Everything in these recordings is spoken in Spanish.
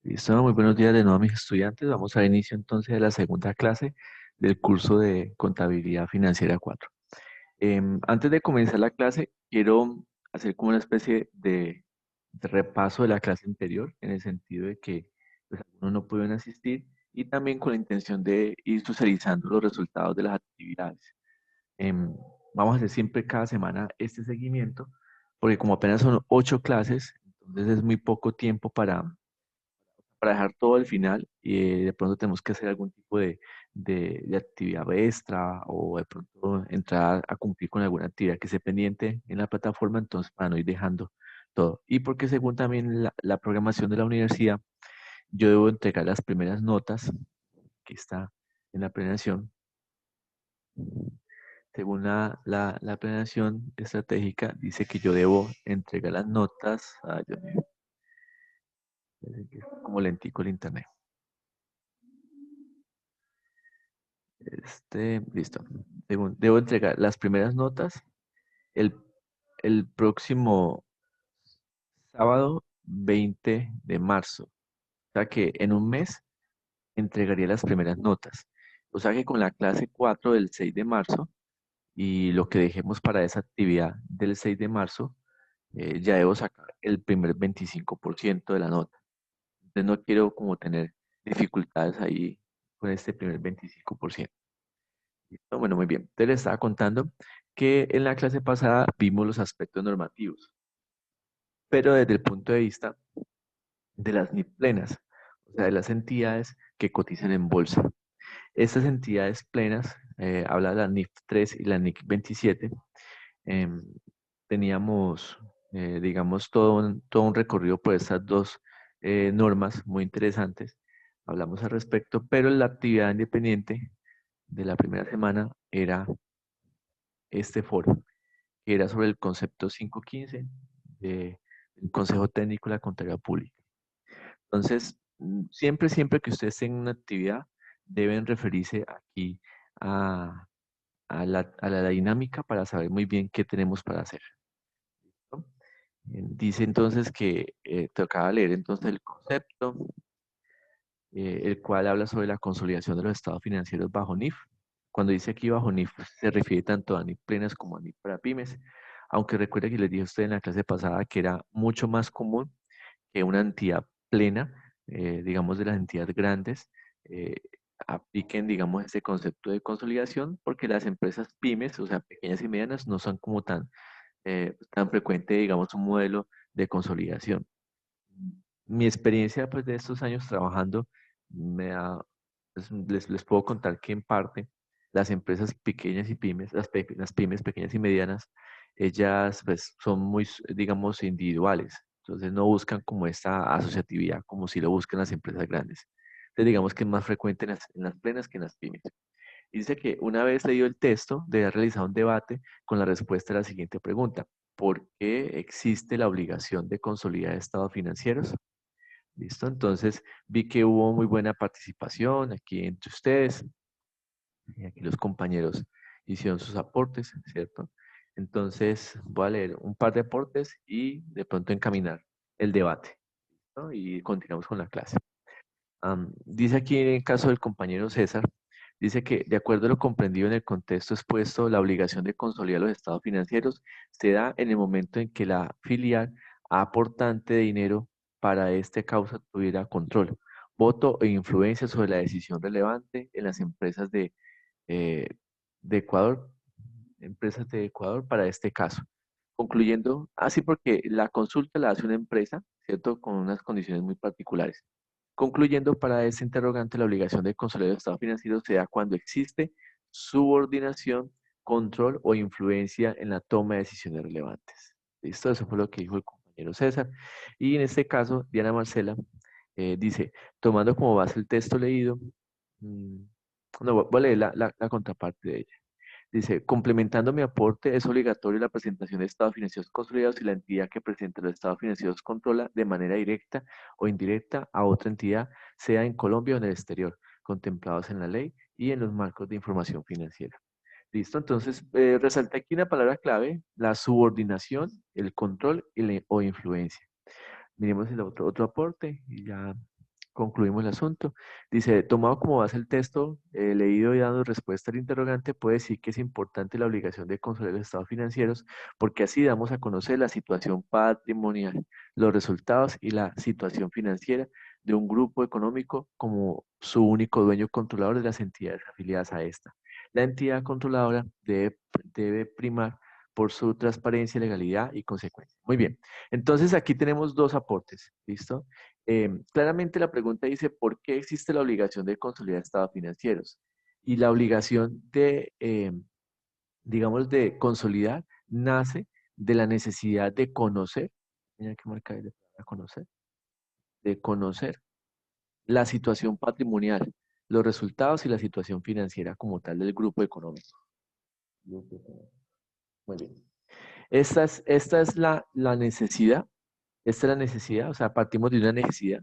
Listo, muy buenos días de nuevo a mis estudiantes. Vamos a dar inicio entonces de la segunda clase del curso de Contabilidad Financiera 4. Antes de comenzar la clase, quiero hacer como una especie de repaso de la clase anterior, en el sentido de que pues, algunos no pudieron asistir y también con la intención de ir socializando los resultados de las actividades. Em, Vamos a hacer siempre cada semana este seguimiento, porque como apenas son 8 clases, entonces es muy poco tiempo para dejar todo al final y de pronto tenemos que hacer algún tipo de actividad extra o de pronto entrar a cumplir con alguna actividad que esté pendiente en la plataforma, entonces para no ir dejando todo. Y porque según también la programación de la universidad, yo debo entregar las primeras notas que está en la planeación. Según la planeación estratégica, dice que yo debo entregar las notas. Ay, Dios mío, parece que es como lentico el internet. Listo. Debo entregar las primeras notas el, el próximo sábado 20 de marzo. O sea que en un mes entregaría las primeras notas. O sea que con la clase 4 del 6 de marzo y lo que dejemos para esa actividad del 6 de marzo, ya debo sacar el primer 25% de la nota. Entonces no quiero como tener dificultades ahí con este primer 25%. ¿Listo? Bueno, muy bien. Te le estaba contando que en la clase pasada vimos los aspectos normativos, pero desde el punto de vista de las NIF plenas, o sea, de las entidades que cotizan en bolsa. Estas entidades plenas, habla de la NIF 3 y la NIF 27, em, teníamos, digamos, todo un recorrido por estas dos normas muy interesantes. Hablamos al respecto, pero la actividad independiente de la primera semana era este foro, que era sobre el concepto 515 del Consejo Técnico de la Contabilidad Pública. Entonces, siempre que ustedes tengan una actividad, deben referirse aquí a, a la dinámica para saber muy bien qué tenemos para hacer. ¿No? Dice entonces que tocaba leer entonces el concepto, el cual habla sobre la consolidación de los estados financieros bajo NIF. Cuando dice aquí bajo NIF, se refiere tanto a NIF plenas como a NIF para pymes, aunque recuerda que les dije a usted en la clase pasada que era mucho más común que una entidad plena, digamos de las entidades grandes, eh, apliquen, digamos, este concepto de consolidación, porque las empresas pymes, o sea, pequeñas y medianas, no son como tan frecuente, digamos, un modelo de consolidación. Mi experiencia, pues, de estos años trabajando, me da, pues, les puedo contar que en parte las empresas pequeñas y pymes, las pymes pequeñas y medianas, ellas, pues, son muy, digamos, individuales. Entonces no buscan como esta asociatividad, como si lo buscan las empresas grandes. Entonces digamos que es más frecuente en las plenas que en las pymes. Y dice que una vez leído el texto, debe realizar un debate con la respuesta a la siguiente pregunta. ¿Por qué existe la obligación de consolidar estados financieros? ¿Listo? Entonces vi que hubo muy buena participación aquí entre ustedes y aquí los compañeros hicieron sus aportes, ¿cierto? Entonces voy a leer un par de aportes y de pronto encaminar el debate, ¿no? Y continuamos con la clase. Dice aquí en el caso del compañero César, dice que de acuerdo a lo comprendido en el contexto expuesto, la obligación de consolidar los estados financieros se da en el momento en que la filial aportante de dinero para este causa tuviera control, voto e influencia sobre la decisión relevante en las eh, de Ecuador, empresas de Ecuador para este caso. Concluyendo, así porque la consulta la hace una empresa, ¿cierto? Con unas condiciones muy particulares. Concluyendo, para este interrogante, la obligación de consolidar el estado financiero se da cuando existe subordinación, control o influencia en la toma de decisiones relevantes. ¿Listo? Eso fue lo que dijo el compañero César. Y en este caso, Diana Marcela dice, tomando como base el texto leído, mm, no, voy a leer la contraparte de ella. Dice, complementando mi aporte, es obligatorio la presentación de estados financieros consolidados si la entidad que presenta los estados financieros controla de manera directa o indirecta a otra entidad, sea en Colombia o en el exterior, contemplados en la ley y en los marcos de información financiera. Listo, entonces resalta aquí una palabra clave, la subordinación, el control o influencia. Miremos el otro aporte y ya concluimos el asunto. Dice, tomado como base el texto, leído y dando respuesta al interrogante, puede decir que es importante la obligación de consolidar los estados financieros porque así damos a conocer la situación patrimonial, los resultados y la situación financiera de un grupo económico como su único dueño controlador de las entidades afiliadas a esta. La entidad controladora debe primar por su transparencia, legalidad y consecuencia. Muy bien. Entonces aquí tenemos dos aportes, ¿listo? Claramente la pregunta dice, ¿por qué existe la obligación de consolidar estados financieros? Y la obligación de, digamos, de consolidar nace de la necesidad de conocer, mira que marca ahí de conocer, de conocer la situación patrimonial, los resultados y la situación financiera como tal del grupo económico. Muy bien. Esta es la necesidad, esta es la necesidad, o sea, partimos de una necesidad.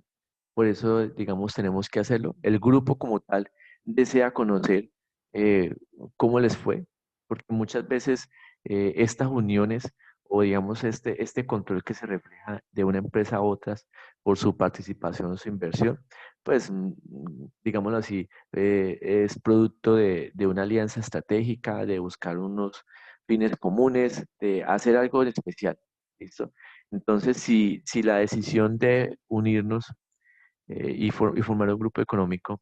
Por eso, digamos, tenemos que hacerlo. El grupo como tal desea conocer eh, cómo les fue, porque muchas veces estas uniones o, digamos, este control que se refleja de una empresa a otras por su participación o su inversión, pues, digámoslo así, es producto de una alianza estratégica, de buscar unos fines comunes, de hacer algo en especial. ¿Listo? Entonces, si la decisión de unirnos y formar un grupo económico.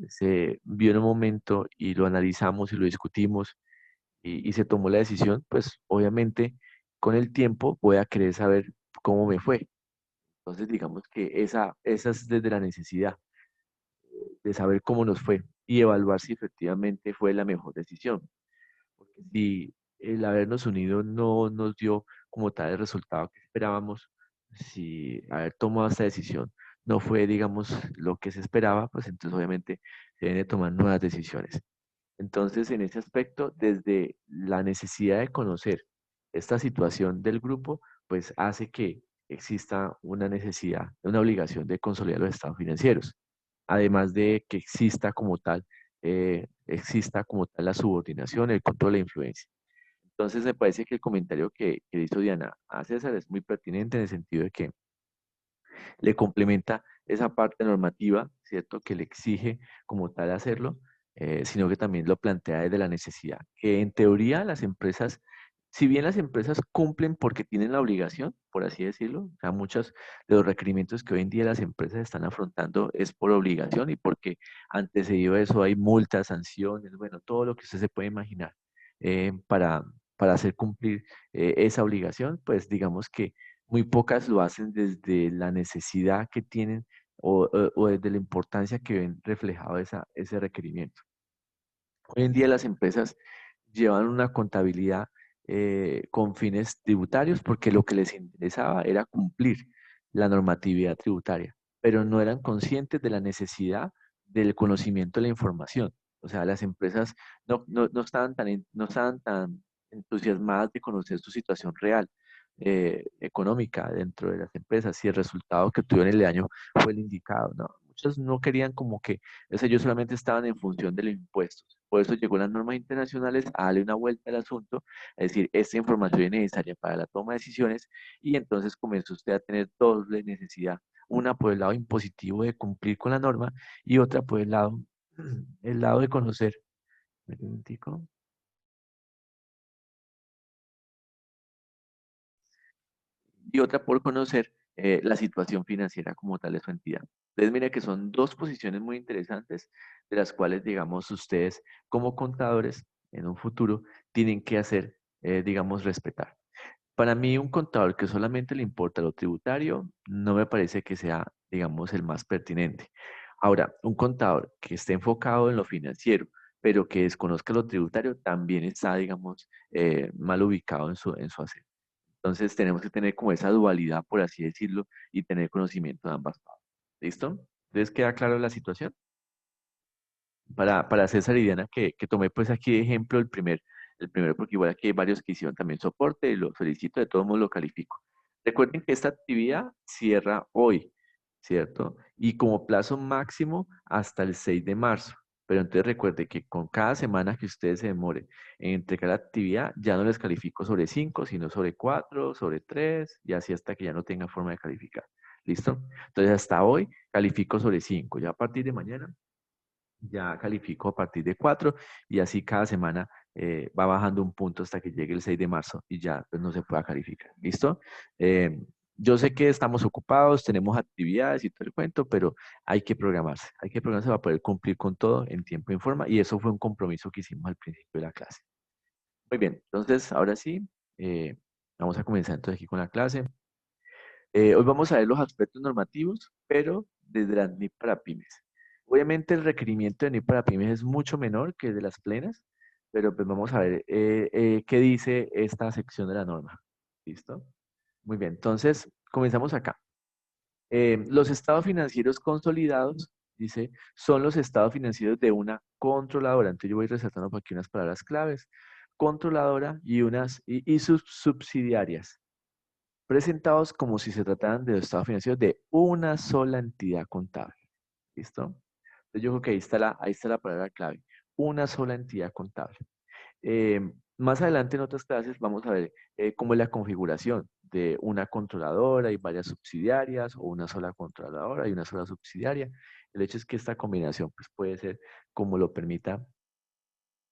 Se vio en un momento y lo analizamos y lo discutimos y se tomó la decisión, pues obviamente con el tiempo voy a querer saber cómo me fue. Entonces digamos que esa es desde la necesidad de saber cómo nos fue y evaluar si efectivamente fue la mejor decisión. Porque si el habernos unido no nos dio como tal el resultado que esperábamos, si haber tomado esta decisión no fue, digamos, lo que se esperaba, pues entonces obviamente se deben de tomar nuevas decisiones. Entonces, en ese aspecto, desde la necesidad de conocer esta situación del grupo, pues hace que exista una necesidad, una obligación de consolidar los estados financieros, además de que exista como tal la subordinación, el control e influencia. Entonces, me parece que el comentario que hizo Diana a César es muy pertinente en el sentido de que le complementa esa parte normativa, ¿cierto? Que le exige como tal hacerlo, sino que también lo plantea desde la necesidad. Que en teoría las empresas, si bien las empresas cumplen porque tienen la obligación, por así decirlo, o sea, muchos de los requerimientos que hoy en día las empresas están afrontando es por obligación y porque antecedido a eso hay multas, sanciones, bueno, todo lo que usted se puede imaginar para hacer cumplir esa obligación, pues digamos que muy pocas lo hacen desde la necesidad que tienen o desde la importancia que ven reflejado ese requerimiento. Hoy en día las empresas llevan una contabilidad con fines tributarios porque lo que les interesaba era cumplir la normatividad tributaria, pero no eran conscientes de la necesidad del conocimiento de la información. O sea, las empresas no estaban no estaban tan entusiasmadas de conocer su situación real económica dentro de las empresas, si el resultado que tuvieron el año fue el indicado, ¿no? Muchos no querían como que, o sea, ellos solamente estaban en función de los impuestos. Por eso llegó las normas internacionales a darle una vuelta al asunto, es decir, esta información es necesaria para la toma de decisiones y entonces comenzó usted a tener doble necesidad. Una por el lado impositivo de cumplir con la norma y otra por el lado de conocer. Un momentico. Y otra por conocer la situación financiera como tal de su entidad. Entonces, mira que son dos posiciones muy interesantes de las cuales, digamos, ustedes como contadores en un futuro tienen que hacer, digamos, respetar. Para mí, un contador que solamente le importa lo tributario, no me parece que sea, digamos, el más pertinente. Ahora, un contador que esté enfocado en lo financiero, pero que desconozca lo tributario, también está, digamos, mal ubicado en su hacer. Entonces tenemos que tener como esa dualidad, por así decirlo, y tener conocimiento de ambas partes. ¿Listo? ¿Les queda claro la situación? Para César y Diana, que tomé pues aquí de ejemplo el primero, porque igual aquí hay varios que hicieron también soporte y lo felicito, de todos modos lo califico. Recuerden que esta actividad cierra hoy, ¿cierto? Y como plazo máximo hasta el 6 de marzo. Pero entonces recuerde que con cada semana que ustedes se demoren en entregar la actividad, ya no les califico sobre 5, sino sobre 4, sobre 3, y así hasta que ya no tenga forma de calificar. ¿Listo? Entonces, hasta hoy califico sobre 5. Ya a partir de mañana ya califico a partir de 4 y así cada semana va bajando un punto hasta que llegue el 6 de marzo y ya pues, no se pueda calificar. ¿Listo? Eh, yo sé que estamos ocupados, tenemos actividades y todo el cuento, pero hay que programarse para poder cumplir con todo en tiempo y en forma y eso fue un compromiso que hicimos al principio de la clase. Muy bien, entonces ahora sí, vamos a comenzar entonces aquí con la clase. Hoy vamos a ver los aspectos normativos, pero desde las NIP para pymes. Obviamente el requerimiento de NIP para pymes es mucho menor que el de las plenas, pero pues vamos a ver qué dice esta sección de la norma. ¿Listo? Muy bien, entonces comenzamos acá. Los estados financieros consolidados, dice, son los estados financieros de una controladora. Entonces yo voy resaltando por aquí unas palabras claves. Controladora y sus subsidiarias presentados como si se trataran de estados financieros de una sola entidad contable. ¿Listo? Entonces yo creo que ahí está la palabra clave. Una sola entidad contable. Eh, Más adelante en otras clases vamos a ver cómo es la configuración de una controladora y varias subsidiarias o una sola controladora y una sola subsidiaria. El hecho es que esta combinación pues, puede ser como lo permita,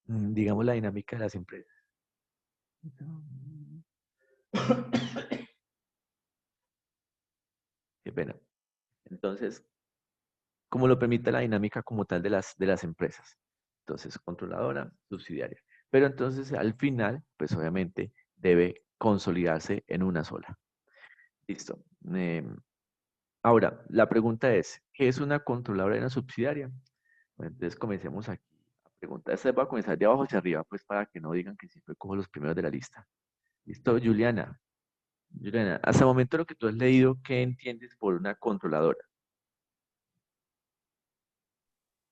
digamos, la dinámica de las empresas. Qué pena. Entonces, como lo permite la dinámica como tal de las empresas. Entonces, controladora, subsidiaria. Pero entonces, al final, pues obviamente debe consolidarse en una sola. Listo. Ahora, la pregunta es, ¿qué es una controladora y una subsidiaria? Bueno, entonces comencemos aquí. La pregunta, esta va a comenzar de abajo hacia arriba, pues para que no digan que siempre cojo los primeros de la lista. Listo, Juliana. Juliana, hasta el momento lo que tú has leído, ¿qué entiendes por una controladora?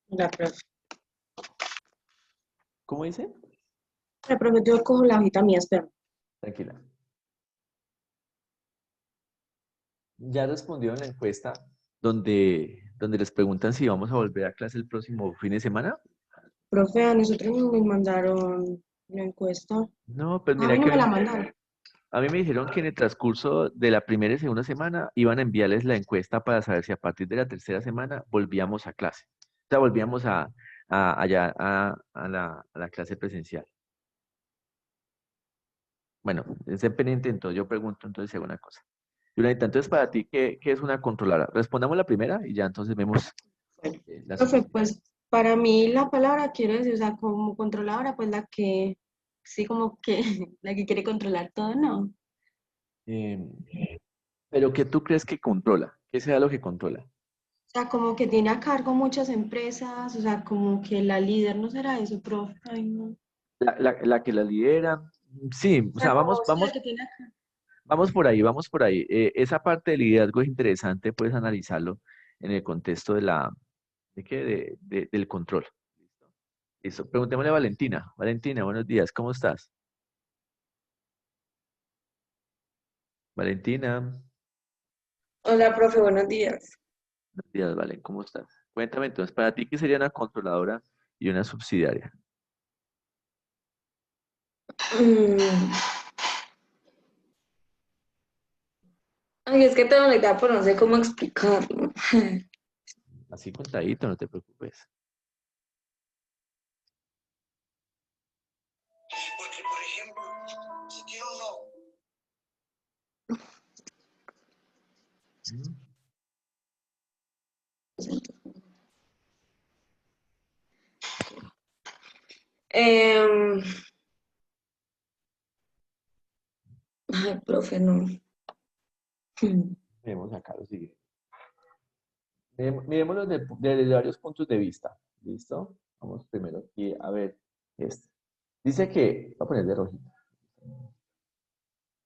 La profe. ¿Cómo dice? La profe, yo cojo la hojita mía, espera. Tranquila. Ya respondieron la encuesta donde les preguntan si vamos a volver a clase el próximo fin de semana. Profe, a nosotros nos mandaron la encuesta. No, pues A mí mira no que me la mandaron. a mí me dijeron que en el transcurso de la primera y segunda semana iban a enviarles la encuesta para saber si a partir de la tercera semana volvíamos a clase. O sea, volvíamos allá a la clase presencial. Bueno, estén pendiente, entonces yo pregunto entonces si hago una cosa. Julieta, entonces para ti, ¿qué es una controladora? Respondamos la primera y ya entonces vemos Bueno, la profe, subsidiaria. pues para mí la palabra quiere decir, o sea, como controladora, pues la que, sí, como que la que quiere controlar todo, ¿no? Em, pero ¿qué tú crees que controla? ¿Qué sea lo que controla? O sea, como que tiene a cargo muchas empresas, o sea, como que la líder, ¿no será eso, profe? Ay, no. O La que la lidera. Sí, o sea, sea, como, sí, la que tiene a cargo. vamos por ahí, vamos por ahí. Esa parte del liderazgo es interesante, puedes analizarlo en el contexto ¿de qué? Del control. ¿Listo? Listo. Preguntémosle a Valentina. Valentina, buenos días, ¿cómo estás? Valentina, Hola, profe, buenos días. buenos días, Valen, ¿cómo estás? Cuéntame entonces, para ti, ¿qué sería una controladora y una subsidiaria? Mm, Ay, es que tengo la idea, pero no sé cómo explicarlo. Así contadito, no te preocupes. Porque, por ejemplo, si tiene uno, Mm, Em, Ay, profe, no. Vemos acá lo siguiente. Miremoslo desde varios puntos de vista. ¿Listo? Vamos primero aquí a ver este. Dice que, voy a poner de rojito.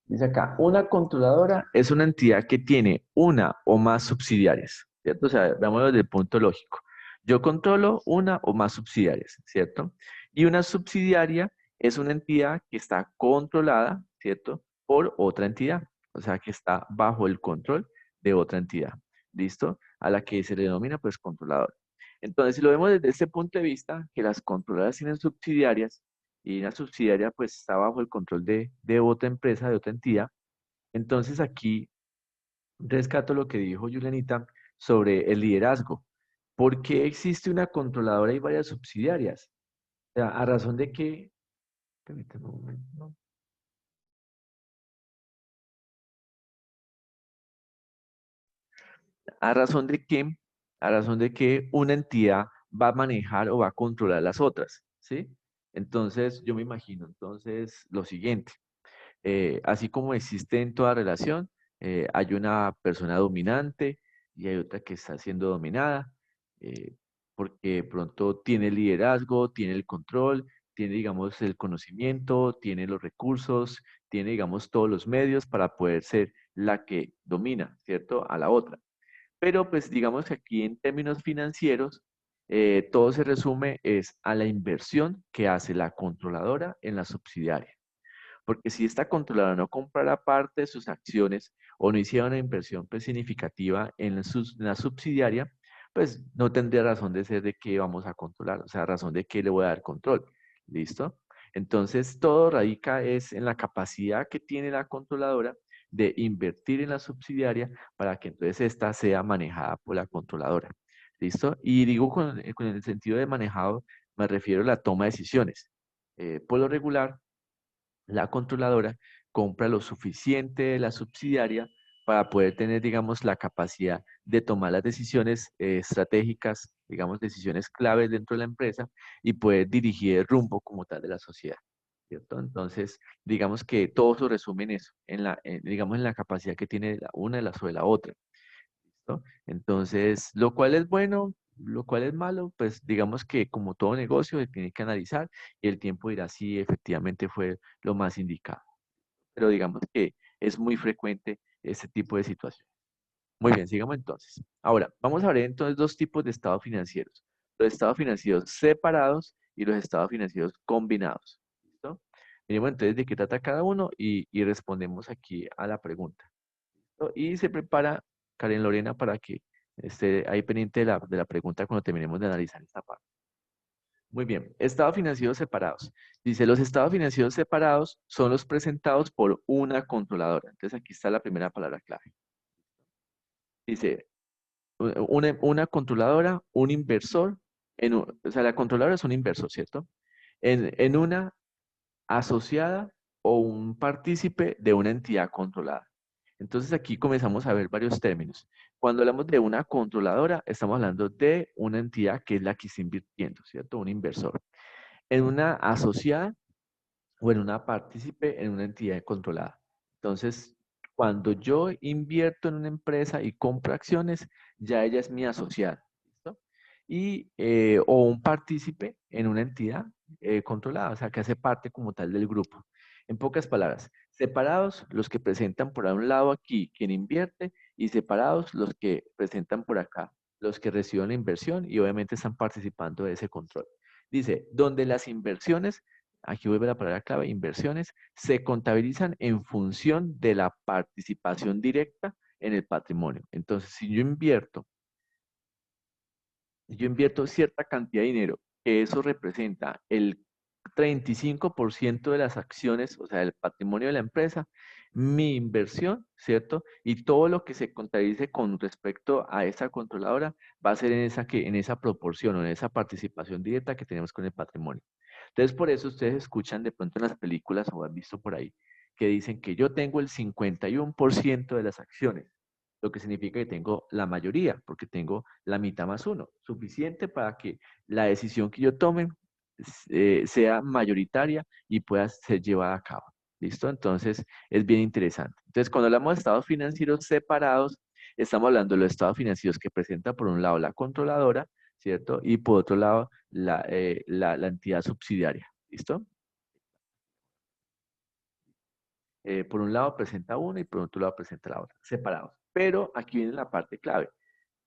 Dice acá, una controladora es una entidad que tiene una o más subsidiarias, ¿cierto? O sea, veámoslo desde el punto lógico. Yo controlo una o más subsidiarias, ¿cierto? Y una subsidiaria es una entidad que está controlada, ¿cierto? Por otra entidad, o sea, que está bajo el control de otra entidad, ¿listo? A la que se le denomina, pues, controladora. Entonces, si lo vemos desde este punto de vista, que las controladoras tienen subsidiarias, y una subsidiaria pues está bajo el control de otra empresa, de otra entidad. Entonces aquí rescato lo que dijo Julianita sobre el liderazgo. ¿Por qué existe una controladora y varias subsidiarias? O sea, a razón de que, permítame un momento, ¿no? A razón de que, a razón de que una entidad va a manejar o va a controlar las otras, ¿sí? Entonces, yo me imagino, entonces, lo siguiente. Así como existe en toda relación, hay una persona dominante y hay otra que está siendo dominada, eh, porque de pronto tiene el liderazgo, tiene el control, tiene, digamos, el conocimiento, tiene los recursos, tiene, digamos, todos los medios para poder ser la que domina, ¿cierto? A la otra. Pero pues digamos que aquí en términos financieros, todo se resume es a la inversión que hace la controladora en la subsidiaria. Porque si esta controladora no comprara parte de sus acciones o no hiciera una inversión pues, significativa en la subsidiaria, pues no tendría razón de ser de qué vamos a controlar, o sea, razón de qué le voy a dar control. ¿Listo? Entonces, todo radica es en la capacidad que tiene la controladora de invertir en la subsidiaria para que entonces esta sea manejada por la controladora. ¿Listo? Y digo con el sentido de manejado, me refiero a la toma de decisiones. Por lo regular, la controladora compra lo suficiente de la subsidiaria para poder tener, digamos, la capacidad de tomar las decisiones estratégicas, digamos, decisiones claves dentro de la empresa y poder dirigir el rumbo como tal de la sociedad, ¿cierto? Entonces, digamos que todo se resume en eso, digamos, en la capacidad que tiene la una sobre la otra, ¿listo? Entonces, lo cual es bueno, lo cual es malo, pues digamos que como todo negocio se tiene que analizar y el tiempo dirá si efectivamente fue lo más indicado. Pero digamos que es muy frecuente este tipo de situación. Muy bien, sigamos entonces. Ahora, vamos a ver entonces dos tipos de estados financieros. Los estados financieros separados y los estados financieros combinados. ¿Listo? Miremos entonces de qué trata cada uno y respondemos aquí a la pregunta. ¿Listo? Y se prepara Karen Lorena para que esté ahí pendiente de la pregunta cuando terminemos de analizar esta parte. Muy bien, estados financieros separados. Dice, los estados financieros separados son los presentados por una controladora. Entonces aquí está la primera palabra clave. Dice, una controladora, un inversor, o sea, la controladora es un inversor, ¿cierto? En una asociada o un partícipe de una entidad controlada. Entonces aquí comenzamos a ver varios términos. Cuando hablamos de una controladora, estamos hablando de una entidad que es la que está invirtiendo, ¿cierto? Un inversor. En una asociada o en una partícipe en una entidad controlada. Entonces, cuando yo invierto en una empresa y compro acciones, ya ella es mi asociada. ¿Listo? O un partícipe en una entidad controlada, o sea, que hace parte como tal del grupo. En pocas palabras, separados los que presentan por un lado aquí quien invierte y separados los que presentan por acá, los que reciben la inversión y obviamente están participando de ese control. Dice, donde las inversiones, aquí vuelve la palabra clave, inversiones, se contabilizan en función de la participación directa en el patrimonio. Entonces, si yo invierto cierta cantidad de dinero, que eso representa el 35% de las acciones, o sea, del patrimonio de la empresa, mi inversión, ¿cierto? Y todo lo que se contabilice con respecto a esa controladora va a ser en esa proporción o en esa participación directa que tenemos con el patrimonio. Entonces, por eso ustedes escuchan de pronto en las películas o han visto por ahí que dicen que yo tengo el 51% de las acciones, lo que significa que tengo la mayoría, porque tengo la mitad más uno, suficiente para que la decisión que yo tome sea mayoritaria y pueda ser llevada a cabo. ¿Listo? Entonces, es bien interesante. Entonces, cuando hablamos de estados financieros separados, estamos hablando de los estados financieros que presenta por un lado la controladora, ¿cierto? Y por otro lado, la entidad subsidiaria. ¿Listo? Por un lado presenta una y por otro lado presenta la otra, separados. Pero aquí viene la parte clave,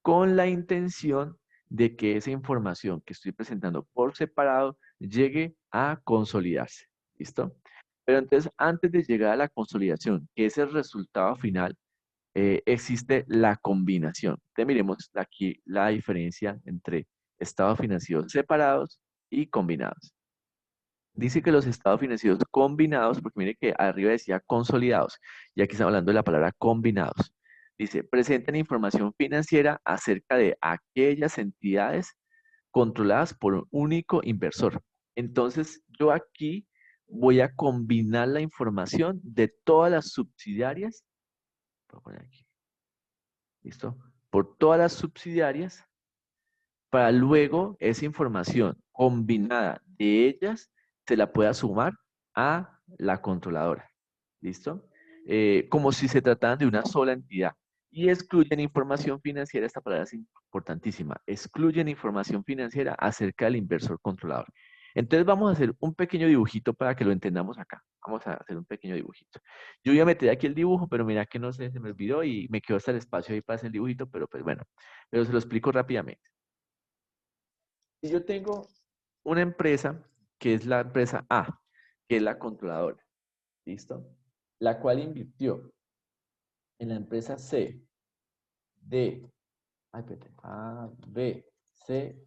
con la intención de que esa información que estoy presentando por separado llegue a consolidarse. ¿Listo? Pero entonces, antes de llegar a la consolidación, que es el resultado final, existe la combinación. Entonces, miremos aquí la diferencia entre estados financieros separados y combinados. Dice que los estados financieros combinados, porque mire que arriba decía consolidados, y aquí estamos hablando de la palabra combinados. Dice, presentan información financiera acerca de aquellas entidades controladas por un único inversor. Entonces, yo aquí voy a combinar la información de todas las subsidiarias. Voy a poner aquí. ¿Listo? Por todas las subsidiarias, para luego esa información combinada de ellas se la pueda sumar a la controladora. ¿Listo? Como si se trataran de una sola entidad. Y excluyen información financiera, esta palabra es importantísima, excluyen información financiera acerca del inversor controlador. Entonces vamos a hacer un pequeño dibujito para que lo entendamos acá. Vamos a hacer un pequeño dibujito. Yo voy a meter aquí el dibujo, pero mira que no sé, se me olvidó y me quedó hasta el espacio ahí para hacer el dibujito, pero pues bueno, pero se lo explico rápidamente. Si yo tengo una empresa, que es la empresa A, que es la controladora, ¿listo? La cual invirtió en la empresa C, D, espérate, A, B, C,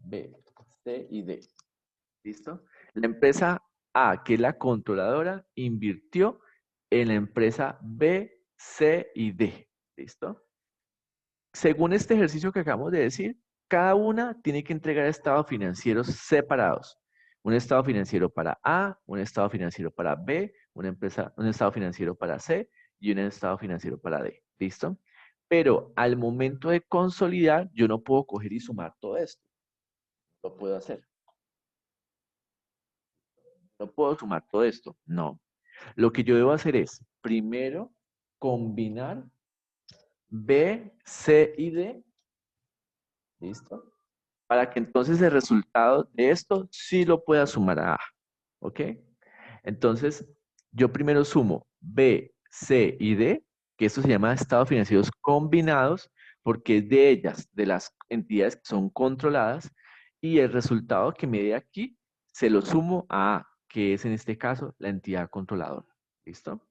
B, C y D, ¿listo? La empresa A, que es la controladora, invirtió en la empresa B, C y D, ¿listo? Según este ejercicio que acabamos de decir, cada una tiene que entregar estados financieros separados. Un estado financiero para A, un estado financiero para B, un estado financiero para C y un estado financiero para D. ¿Listo? Pero al momento de consolidar, yo no puedo coger y sumar todo esto. Lo puedo hacer. No puedo sumar todo esto. No. Lo que yo debo hacer es, primero, combinar B, C y D. ¿Listo? Para que entonces el resultado de esto sí lo pueda sumar a A. ¿Ok? Entonces, yo primero sumo B, C y D, que esto se llama estados financieros combinados, porque es de ellas, de las entidades que son controladas, y el resultado que me dé aquí se lo sumo a A, que es en este caso la entidad controladora. ¿Listo?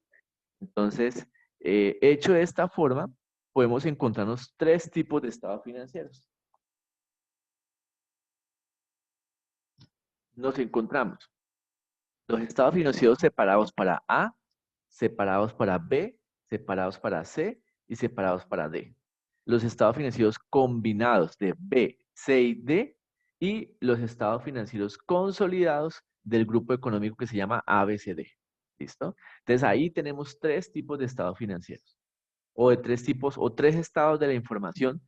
Entonces, hecho de esta forma, podemos encontrarnos tres tipos de estados financieros. Nos encontramos los estados financieros separados para A, separados para B, separados para C y separados para D. Los estados financieros combinados de B, C y D y los estados financieros consolidados del grupo económico que se llama ABCD. ¿Listo? Entonces ahí tenemos tres tipos de estados financieros o de tres tipos o tres estados de la información,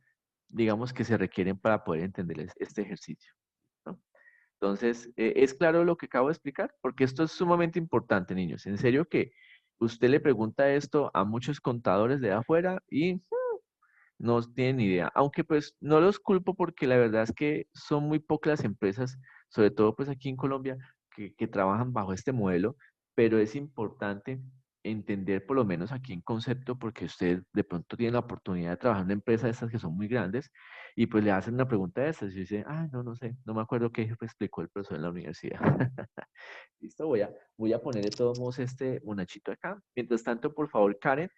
digamos, que se requieren para poder entender este ejercicio. ¿No? Entonces, ¿es claro lo que acabo de explicar? Porque esto es sumamente importante, niños. En serio que usted le pregunta esto a muchos contadores de afuera y no tienen ni idea. Aunque pues no los culpo porque la verdad es que son muy pocas las empresas, sobre todo pues aquí en Colombia, que trabajan bajo este modelo, pero es importante entender por lo menos aquí en concepto porque usted de pronto tiene la oportunidad de trabajar en una empresa de estas que son muy grandes y pues le hacen una pregunta de estas y dice, ah, no, no sé, no me acuerdo qué explicó el profesor en la universidad. Listo, voy a poner de todos modos este monachito acá. Mientras tanto, por favor, Karen,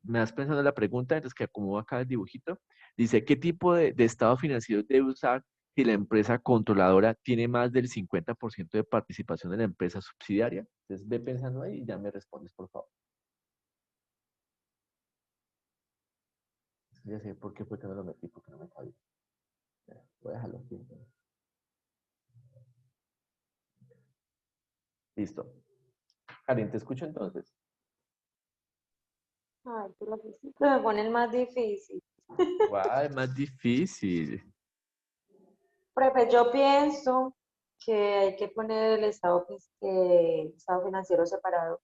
me has pensado en la pregunta, entonces que acomodo acá el dibujito. Dice, ¿qué tipo de estado financiero debe usar si la empresa controladora tiene más del 50% de participación de la empresa subsidiaria? Entonces, ve pensando ahí y ya me respondes, por favor. Ya sé por qué fue que no lo metí, porque no me cabía. Voy a dejarlo aquí. Listo. Karen, te escucho entonces. Ay, pero siempre me ponen más difícil. Guau, es más difícil. Profe, yo pienso que hay que poner el estado financiero separado.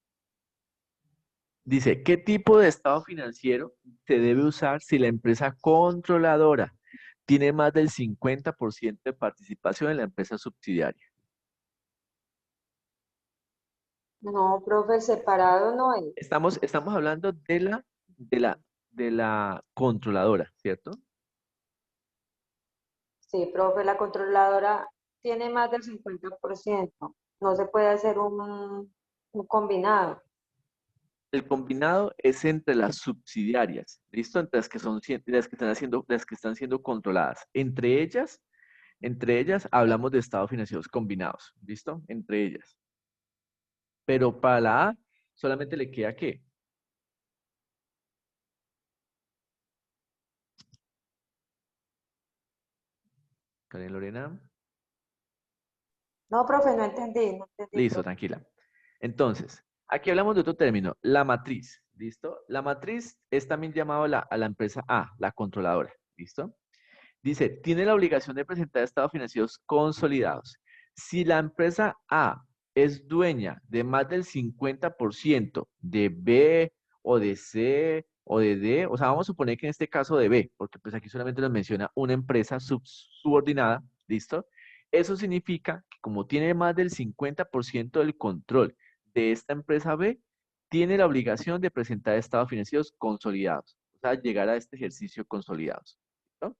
Dice, ¿qué tipo de estado financiero se debe usar si la empresa controladora tiene más del 50% de participación en la empresa subsidiaria? No, profe, el separado no es. Estamos hablando de la controladora, ¿cierto? Sí, profe, la controladora tiene más del 50%. No se puede hacer un combinado. El combinado es entre las subsidiarias, ¿listo? Entre las que son las que están siendo controladas. Entre ellas hablamos de estados financieros combinados, ¿listo? Entre ellas. Pero para la A solamente le queda ¿qué? Karen Lorena. No, profe, no entendí, Listo, profe. tranquila. Entonces, aquí hablamos de otro término, la matriz. ¿Listo? La matriz es también llamado a la empresa A, la controladora. ¿Listo? Dice, tiene la obligación de presentar estados financieros consolidados. Si la empresa A es dueña de más del 50% de B o de C o de D, o sea, vamos a suponer que en este caso de B, porque pues aquí solamente nos menciona una empresa subordinada, ¿listo? Eso significa que como tiene más del 50% del control de esta empresa B, tiene la obligación de presentar estados financieros consolidados, o sea, llegar a este ejercicio consolidados. ¿Listo?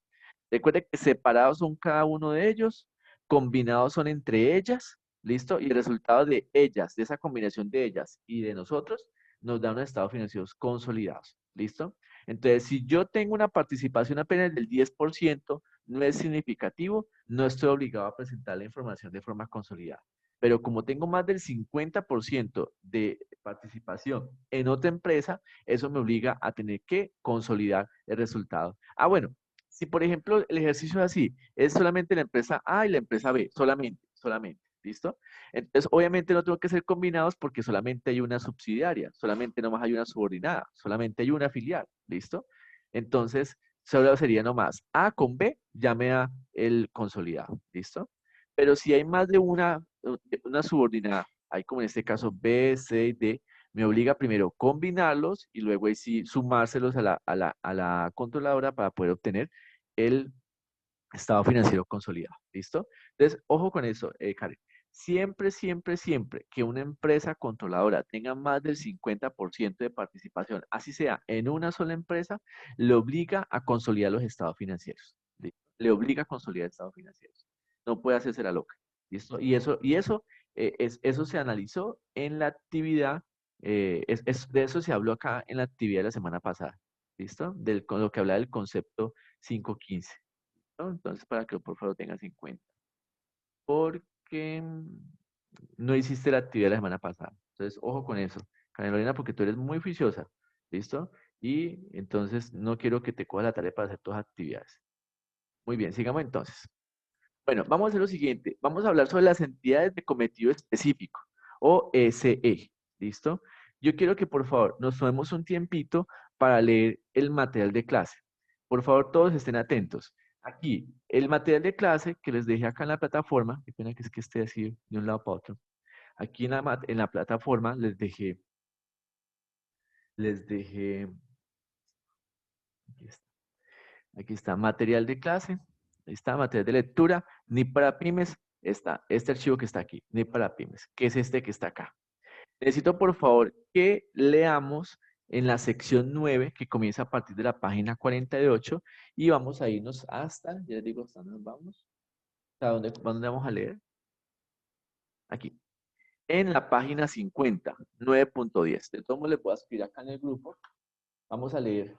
Recuerde que separados son cada uno de ellos, combinados son entre ellas, ¿listo? Y el resultado de ellas, de esa combinación de ellas y de nosotros, nos da unos estados financieros consolidados, ¿listo? Entonces, si yo tengo una participación apenas del 10%, no es significativo, no estoy obligado a presentar la información de forma consolidada. Pero como tengo más del 50% de participación en otra empresa, eso me obliga a tener que consolidar el resultado. Ah, bueno, si por ejemplo el ejercicio es así, es solamente la empresa A y la empresa B, solamente, ¿listo? Entonces, obviamente no tengo que ser combinados porque solamente hay una subsidiaria, solamente nomás hay una subordinada, solamente hay una filial, ¿listo? Entonces, solo sería nomás A con B, ya me da el consolidado, ¿listo? Pero si hay más de una subordinada, hay como en este caso B, C y D, me obliga primero combinarlos y luego ahí sí sumárselos a la controladora para poder obtener el estado financiero consolidado. ¿Listo? Entonces, ojo con eso, Karen. Siempre, siempre, siempre que una empresa controladora tenga más del 50% de participación, así sea en una sola empresa, le obliga a consolidar los estados financieros. ¿Listo? Le obliga a consolidar estados financieros. No puede hacerse la loca. ¿Listo? Eso se analizó en la actividad, de eso se habló acá en la actividad de la semana pasada. ¿Listo? Con lo que habla del concepto 515. ¿No? Entonces, para que por favor lo tengas en cuenta. Porque no hiciste la actividad la semana pasada. Entonces, ojo con eso, Carolina, porque tú eres muy juiciosa. ¿Listo? Y entonces no quiero que te cojas la tarea para hacer todas las actividades. Muy bien, sigamos entonces. Bueno, vamos a hacer lo siguiente. Vamos a hablar sobre las entidades de cometido específico, o SE. ¿Listo? Yo quiero que por favor nos tomemos un tiempito para leer el material de clase. Por favor, todos estén atentos. Aquí, el material de clase que les dejé acá en la plataforma, qué pena que es que esté así de un lado para otro. Aquí en la plataforma les dejé, aquí está material de clase, ahí está material de lectura, ni para pymes, está este archivo que está aquí, ni para pymes, que es este que está acá. Necesito por favor que leamos en la sección 9, que comienza a partir de la página 48, y vamos a irnos hasta, ya les digo, hasta dónde nos vamos. ¿A dónde vamos a leer? Aquí. En la página 50, 9.10. De todos modos, le puedo escribir acá en el grupo. Vamos a leer.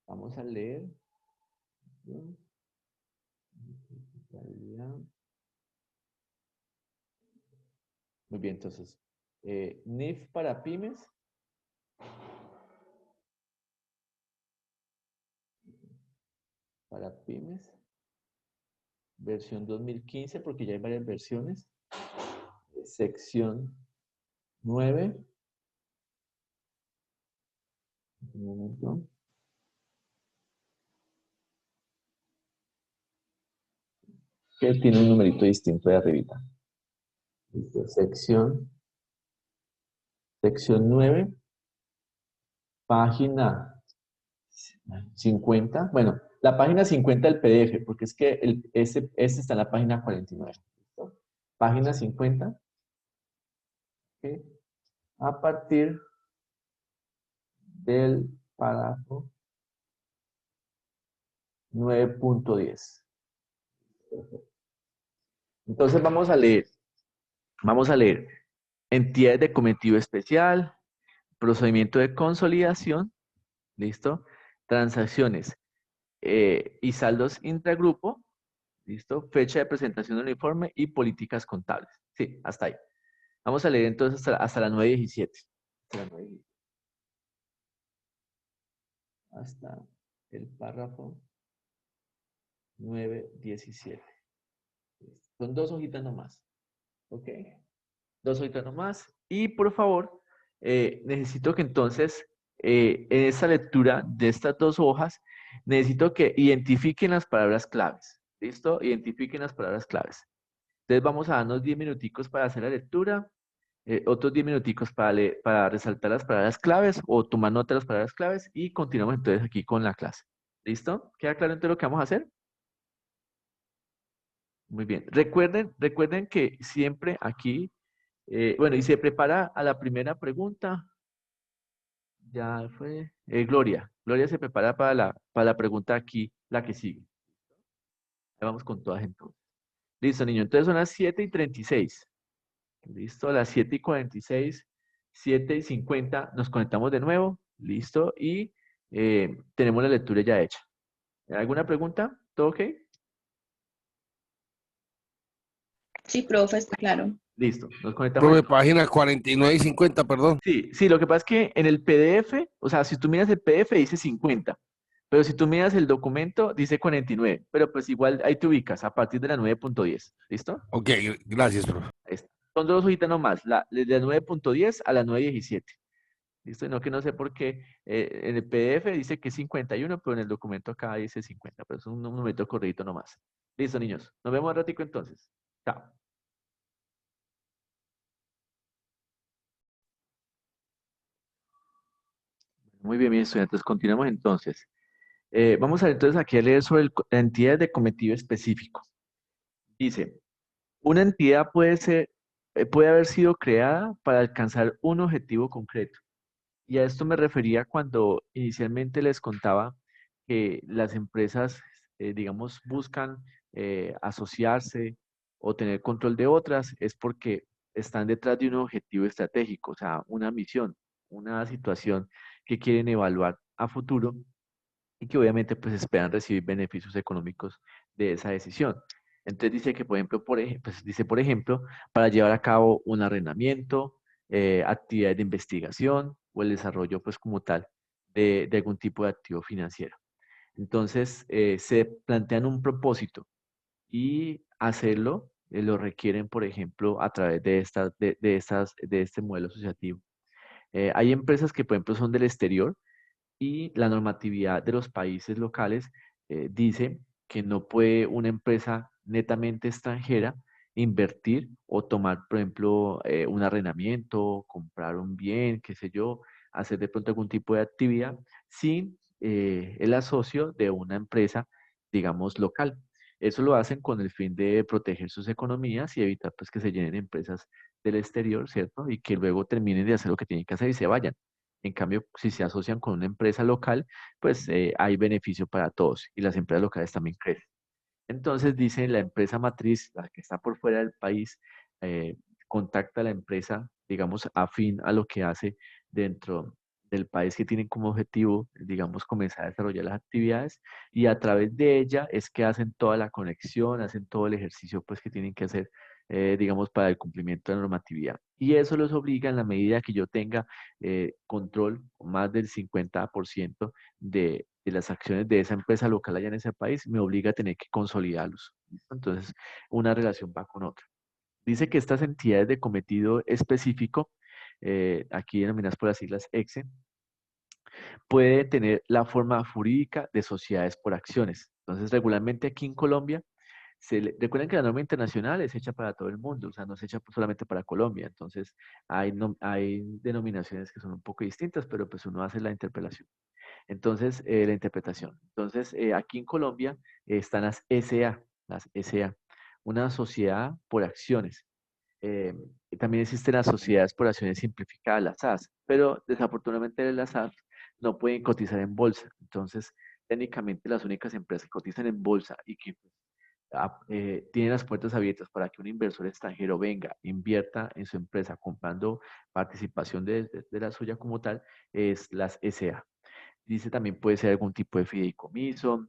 Vamos a leer. Muy bien, entonces. NIF para pymes. Para pymes. Versión 2015, porque ya hay varias versiones. Sección 9. Un momento. Que tiene un numerito distinto de arribita. Listo. Sección 9, página 50. Bueno, la página 50 del PDF, porque es que ese está en la página 49. ¿Listo? Página 50. ¿Okay? A partir del párrafo 9.10. Entonces vamos a leer. Vamos a leer. Entidades de cometido especial, procedimiento de consolidación, ¿listo? Transacciones y saldos intragrupo, ¿listo? Fecha de presentación del informe y políticas contables. Sí, hasta ahí. Vamos a leer entonces hasta las 9:17. Hasta el párrafo 9, 17. Son 2 hojitas nomás. ¿Ok? 2 hojitas nomás. Y por favor, necesito que entonces, en esta lectura de estas 2 hojas, necesito que identifiquen las palabras claves. ¿Listo? Identifiquen las palabras claves. Entonces vamos a darnos 10 minuticos para hacer la lectura, otros 10 minuticos para resaltar las palabras claves o tomar nota de las palabras claves y continuamos entonces aquí con la clase. ¿Listo? ¿Queda claro entonces lo que vamos a hacer? Muy bien. Recuerden que siempre aquí, bueno, y se prepara a la primera pregunta. Ya fue. Gloria. Gloria se prepara para la pregunta aquí, la que sigue. Ahí vamos con todas entonces. Listo, niño. Entonces son las 7:36. Listo, a las 7:46, 7:50 nos conectamos de nuevo. Listo, y tenemos la lectura ya hecha. ¿Alguna pregunta? ¿Todo ok? Sí, profe, está claro. Listo, nos conectamos. Profe, página 49 y 50, perdón. Sí, sí, lo que pasa es que en el PDF, o sea, si tú miras el PDF dice 50, pero si tú miras el documento dice 49, pero pues igual ahí te ubicas a partir de la 9.10, ¿listo? Ok, gracias, profe. Ahí está. Son 2 hojitas nomás, de la 9.10 a la 9.17, ¿listo? Y no que no sé por qué en el PDF dice que es 51, pero en el documento acá dice 50, pero es un numerito corridito nomás. Listo, niños, nos vemos un ratico entonces. Chao. Muy bien, mis estudiantes, continuamos entonces. Vamos a ver entonces aquí a leer sobre la entidad de cometido específico. Dice, una entidad puede haber sido creada para alcanzar un objetivo concreto. Y a esto me refería cuando inicialmente les contaba que las empresas, digamos, buscan asociarse o tener control de otras, es porque están detrás de un objetivo estratégico, o sea, una misión, una situación que quieren evaluar a futuro y que obviamente pues esperan recibir beneficios económicos de esa decisión. Entonces dice que, por ejemplo, pues dice, por ejemplo, para llevar a cabo un arrendamiento, actividades de investigación o el desarrollo pues como tal de algún tipo de activo financiero. Entonces se plantean un propósito y hacerlo lo requieren, por ejemplo, a través de este modelo asociativo. Hay empresas que, por ejemplo, son del exterior y la normatividad de los países locales dice que no puede una empresa netamente extranjera invertir o tomar, por ejemplo, un arrendamiento, comprar un bien, qué sé yo, hacer de pronto algún tipo de actividad sin el asocio de una empresa, digamos, local. Eso lo hacen con el fin de proteger sus economías y evitar pues que se llenen empresas del exterior, ¿cierto? Y que luego terminen de hacer lo que tienen que hacer y se vayan. En cambio, si se asocian con una empresa local, pues hay beneficio para todos y las empresas locales también crecen. Entonces, dice la empresa matriz, la que está por fuera del país, contacta a la empresa, digamos, afín a lo que hace dentro del país que tienen como objetivo, digamos, comenzar a desarrollar las actividades y a través de ella es que hacen toda la conexión, hacen todo el ejercicio pues que tienen que hacer, digamos, para el cumplimiento de la normatividad. Y eso los obliga en la medida que yo tenga control, más del 50% de las acciones de esa empresa local allá en ese país, me obliga a tener que consolidarlos. ¿Listo? Entonces, una relación va con otra. Dice que estas entidades de cometido específico, aquí denominadas por las siglas EXE, puede tener la forma jurídica de sociedades por acciones. Entonces, regularmente aquí en Colombia, recuerden que la norma internacional es hecha para todo el mundo, o sea, no es hecha solamente para Colombia. Entonces, hay denominaciones que son un poco distintas, pero pues uno hace la interpelación. Entonces, la interpretación. Entonces, aquí en Colombia están las SA, una sociedad por acciones. Y también existen las sociedades por acciones simplificadas, las SAS, pero desafortunadamente las SAS no pueden cotizar en bolsa. Entonces, técnicamente las únicas empresas que cotizan en bolsa y que pues, tienen las puertas abiertas para que un inversor extranjero venga, invierta en su empresa comprando participación de la suya como tal, es las SA. Dice también puede ser algún tipo de fideicomiso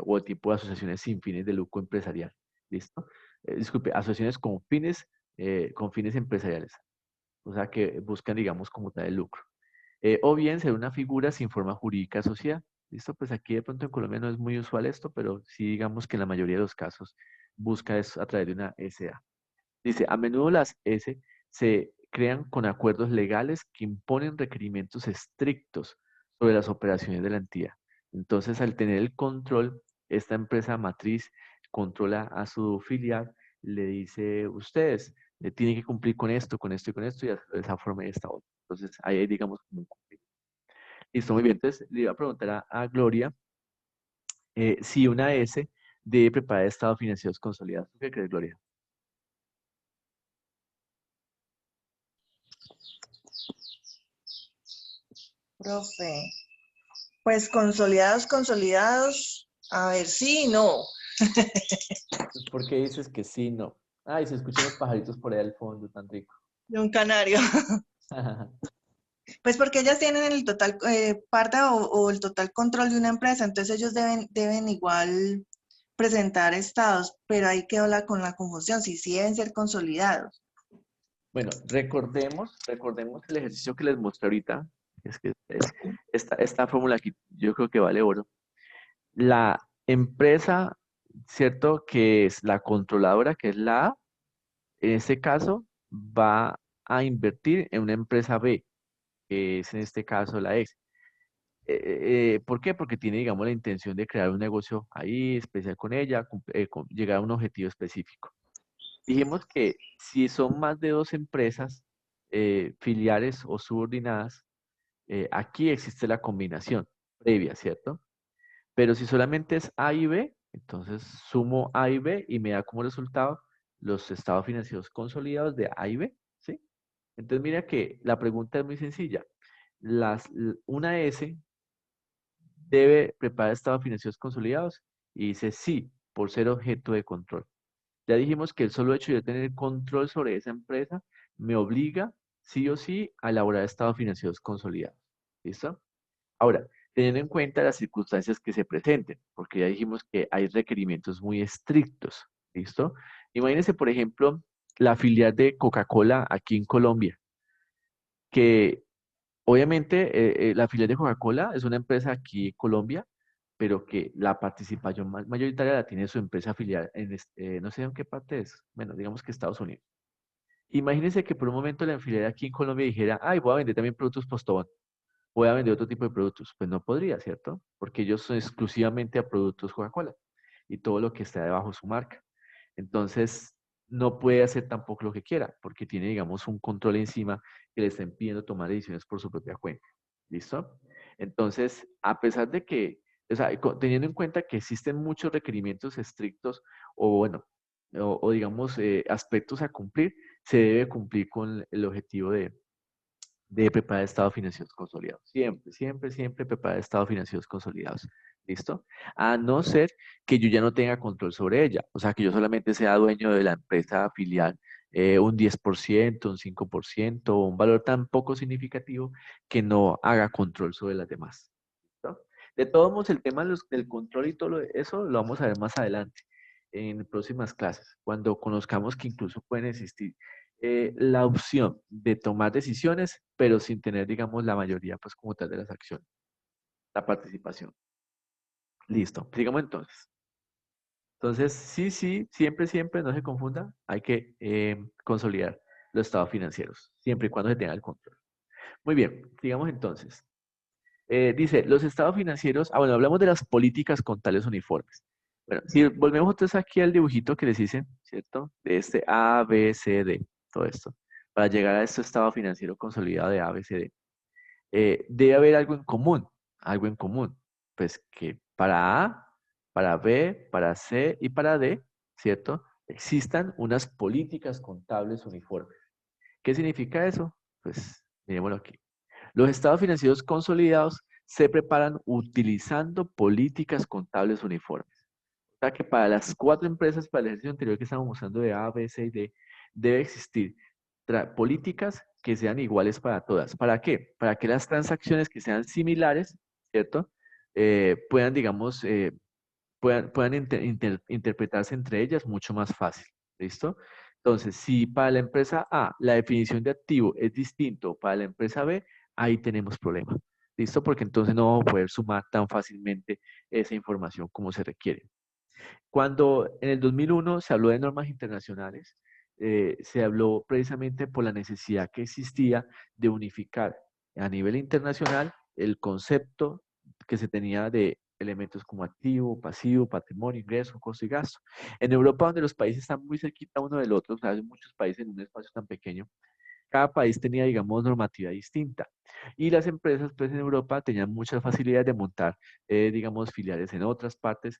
o tipo de asociaciones sin fines de lucro empresarial. ¿Listo? Disculpe, asociaciones con fines empresariales. O sea, que buscan, digamos, como tal el lucro. O bien ser una figura sin forma jurídica de sociedad. ¿Listo? Pues aquí de pronto en Colombia no es muy usual esto, pero sí digamos que en la mayoría de los casos busca eso a través de una SA. Dice, a menudo las S se crean con acuerdos legales que imponen requerimientos estrictos sobre las operaciones de la entidad. Entonces, al tener el control, esta empresa matriz controla a su filial, le dice, ustedes tienen que cumplir con esto y con esto, y hacer de esa forma y de esta otra. Entonces, ahí hay, digamos, como un cumplimiento. Listo, muy bien. Entonces, le iba a preguntar a Gloria si una S debe preparar estados financieros consolidados. ¿Tú qué crees, Gloria? Profe, pues consolidados, a ver, sí, no. Pues, ¿por qué dices que sí, no? Ay, se escuchan los pajaritos por ahí al fondo, tan rico. De un canario. Pues porque ellas tienen el total, parte o el total control de una empresa, entonces ellos deben igual presentar estados, pero ahí quedó con la confusión, si sí deben ser consolidados. Bueno, recordemos el ejercicio que les mostré ahorita. Es que esta fórmula aquí yo creo que vale oro. La empresa, ¿cierto? Que es la controladora, que es la A, en este caso va a invertir en una empresa B, que es en este caso la X. ¿Por qué? Porque tiene, digamos, la intención de crear un negocio ahí especial con ella, llegar a un objetivo específico. Dijimos que si son más de dos empresas filiales o subordinadas, aquí existe la combinación previa, ¿cierto? Pero si solamente es A y B, entonces sumo A y B y me da como resultado los estados financieros consolidados de A y B, ¿sí? Entonces mira que la pregunta es muy sencilla. Una S debe preparar estados financieros consolidados y dice sí, por ser objeto de control. Ya dijimos que el solo hecho de tener control sobre esa empresa me obliga, sí o sí, a elaborar estados financieros consolidados. ¿Listo? Ahora, teniendo en cuenta las circunstancias que se presenten, porque ya dijimos que hay requerimientos muy estrictos. ¿Listo? Imagínense, por ejemplo, la filial de Coca-Cola aquí en Colombia, que obviamente la filial de Coca-Cola es una empresa aquí en Colombia, pero que la participación mayoritaria la tiene su empresa filial en, no sé en qué parte es, bueno, digamos que Estados Unidos. Imagínense que por un momento la filial aquí en Colombia dijera, ay, voy a vender también productos Postobón, voy a vender otro tipo de productos. Pues no podría, ¿cierto? Porque ellos son exclusivamente a productos Coca-Cola y todo lo que está debajo de su marca. Entonces, no puede hacer tampoco lo que quiera, porque tiene, digamos, un control encima que le está impidiendo tomar decisiones por su propia cuenta. ¿Listo? Entonces, a pesar de que, o sea, teniendo en cuenta que existen muchos requerimientos estrictos o, bueno, o digamos, aspectos a cumplir, se debe cumplir con el objetivo de preparar estados financieros consolidados. Siempre, siempre, siempre preparar estados financieros consolidados. ¿Listo? A no ser que yo ya no tenga control sobre ella. O sea, que yo solamente sea dueño de la empresa filial un 10%, un 5%, un valor tan poco significativo que no haga control sobre las demás. ¿Listo? De todos modos, el tema del control y todo eso lo vamos a ver más adelante en próximas clases, cuando conozcamos que incluso pueden existir la opción de tomar decisiones, pero sin tener, digamos, la mayoría, pues, como tal de las acciones, la participación. Listo, sigamos entonces. Entonces, sí, sí, siempre, siempre, no se confunda, hay que consolidar los estados financieros, siempre y cuando se tenga el control. Muy bien, sigamos entonces. Dice, los estados financieros, bueno, hablamos de las políticas contables uniformes. Bueno, si volvemos entonces aquí al dibujito que les hice, ¿cierto? De este A, B, C, D, todo esto, para llegar a este estado financiero consolidado de A, B, C, D. Debe haber algo en común, pues que para A, para B, para C y para D, ¿cierto? Existan unas políticas contables uniformes. ¿Qué significa eso? Pues miremoslo aquí. Los estados financieros consolidados se preparan utilizando políticas contables uniformes. O sea que para las cuatro empresas, para el ejercicio anterior que estamos usando de A, B, C y D, debe existir políticas que sean iguales para todas. ¿Para qué? Para que las transacciones que sean similares, ¿cierto? Puedan, digamos, puedan interpretarse entre ellas mucho más fácil. ¿Listo? Entonces, si para la empresa A la definición de activo es distinto para la empresa B, ahí tenemos problema. ¿Listo? Porque entonces no vamos a poder sumar tan fácilmente esa información como se requiere. Cuando en el 2001 se habló de normas internacionales, se habló precisamente por la necesidad que existía de unificar a nivel internacional el concepto que se tenía de elementos como activo, pasivo, patrimonio, ingreso, costo y gasto. En Europa, donde los países están muy cerquita uno del otro, o sea, hay muchos países en un espacio tan pequeño, cada país tenía, digamos, normativa distinta. Y las empresas, pues, en Europa tenían muchas facilidades de montar, digamos, filiales en otras partes,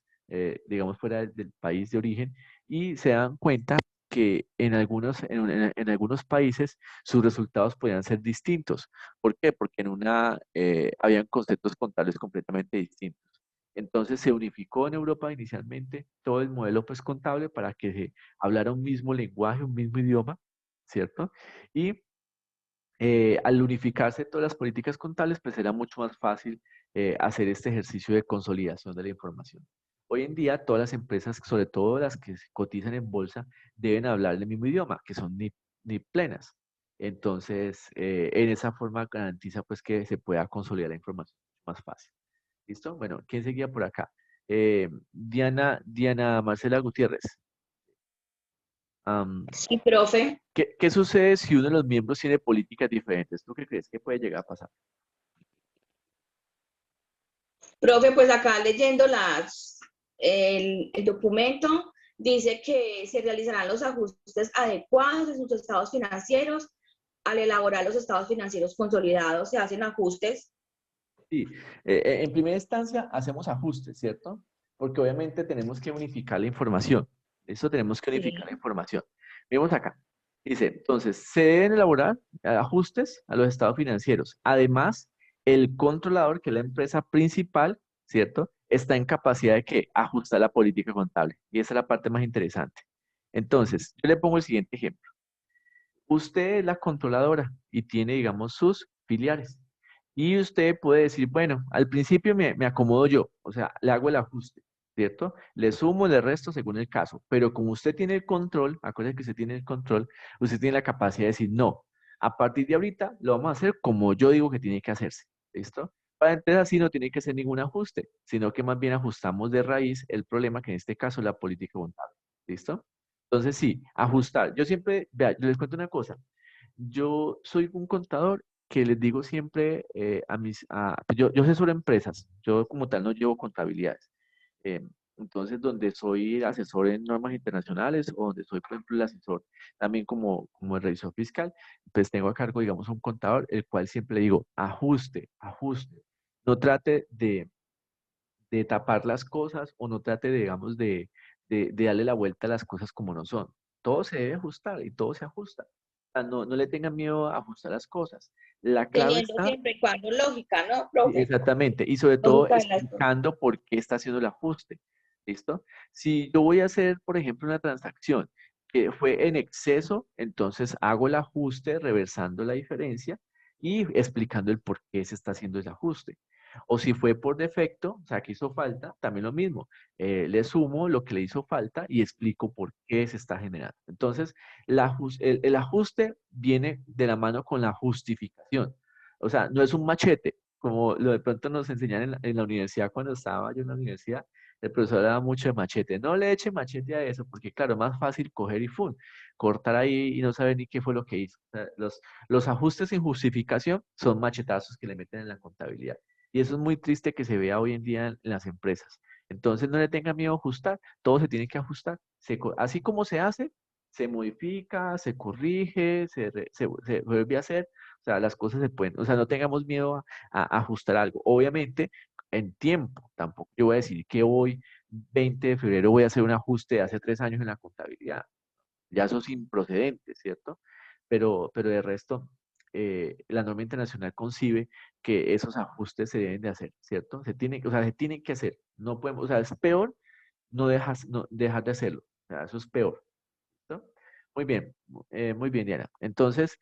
digamos, fuera del país de origen, y se dan cuenta que en algunos países sus resultados podían ser distintos. ¿Por qué? Porque en una habían conceptos contables completamente distintos. Entonces se unificó en Europa inicialmente todo el modelo pues, contable para que se hablara un mismo lenguaje, un mismo idioma, ¿cierto? Y al unificarse todas las políticas contables, pues era mucho más fácil hacer este ejercicio de consolidación de la información. Hoy en día, todas las empresas, sobre todo las que se cotizan en bolsa, deben hablar el mismo idioma, que son NIP plenas. Entonces, en esa forma garantiza pues que se pueda consolidar la información más fácil. ¿Listo? Bueno, ¿quién seguía por acá? Diana Marcela Gutiérrez. Am, Sí, profe. ¿qué sucede si uno de los miembros tiene políticas diferentes? ¿Tú qué crees que puede llegar a pasar? Profe, pues acá leyendo el documento, dice que se realizarán los ajustes adecuados en sus estados financieros. Al elaborar los estados financieros consolidados, se hacen ajustes. Sí, en primera instancia hacemos ajustes, ¿cierto? Porque obviamente tenemos que unificar la información. Eso tenemos que unificar la Sí. información. Vemos acá. Dice, entonces, se deben elaborar ajustes a los estados financieros. Además, el controlador, que es la empresa principal, ¿cierto? Está en capacidad de que ajustar la política contable. Y esa es la parte más interesante. Entonces, yo le pongo el siguiente ejemplo. Usted es la controladora y tiene, digamos, sus filiales. Y usted puede decir, bueno, al principio me acomodo yo, o sea, le hago el ajuste, ¿cierto? Le sumo, le resto según el caso. Pero como usted tiene el control, acuérdese que usted tiene el control, usted tiene la capacidad de decir, no, a partir de ahorita lo vamos a hacer como yo digo que tiene que hacerse, ¿listo? Para entonces así no tiene que hacer ningún ajuste, sino que más bien ajustamos de raíz el problema, que en este caso es la política contable, ¿listo? Entonces sí, ajustar. Yo siempre, vea, yo les cuento una cosa. Yo soy un contador que les digo siempre yo asesoro empresas, yo como tal no llevo contabilidades. Eh, entonces, donde soy asesor en normas internacionales o donde soy, por ejemplo, el asesor también como el revisor fiscal, pues tengo a cargo, digamos, un contador, el cual siempre le digo, ajuste, ajuste. No trate de tapar las cosas o no trate, digamos, de darle la vuelta a las cosas como no son. Todo se debe ajustar y todo se ajusta. O sea, no le tengan miedo a ajustar las cosas. La clave Teniendo está, siempre y cuando lógica, ¿no, sí, profe? exactamente, y sobre todo Lógica de las cosas. explicando por qué está haciendo el ajuste. ¿Listo? Si yo voy a hacer, por ejemplo, una transacción que fue en exceso, entonces hago el ajuste reversando la diferencia y explicando el por qué se está haciendo el ajuste. O si fue por defecto, o sea, que hizo falta, también lo mismo. Le sumo lo que le hizo falta y explico por qué se está generando. Entonces, el ajuste viene de la mano con la justificación. O sea, no es un machete, como lo de pronto nos enseñan en la universidad cuando estaba yo en la universidad. El profesor daba mucho de machete. No le eche machete a eso, porque claro, es más fácil coger y cortar ahí y no saber ni qué fue lo que hizo. O sea, los ajustes sin justificación son machetazos que le meten en la contabilidad. Y eso es muy triste que se vea hoy en día en las empresas. Entonces no le tenga miedo a ajustar, todo se tiene que ajustar. Así como se hace, se modifica, se corrige, se vuelve a hacer. O sea, las cosas se pueden, o sea, no tengamos miedo a ajustar algo. Obviamente, en tiempo, tampoco. Yo voy a decir que hoy, 20 de febrero, voy a hacer un ajuste de hace 3 años en la contabilidad. Ya eso es improcedente, ¿cierto? Pero de resto, la norma internacional concibe que esos ajustes se deben de hacer, ¿cierto? O sea, se tienen que hacer. No podemos, o sea, es peor no dejar de hacerlo. O sea, eso es peor, ¿cierto? Muy bien, Diana. Entonces,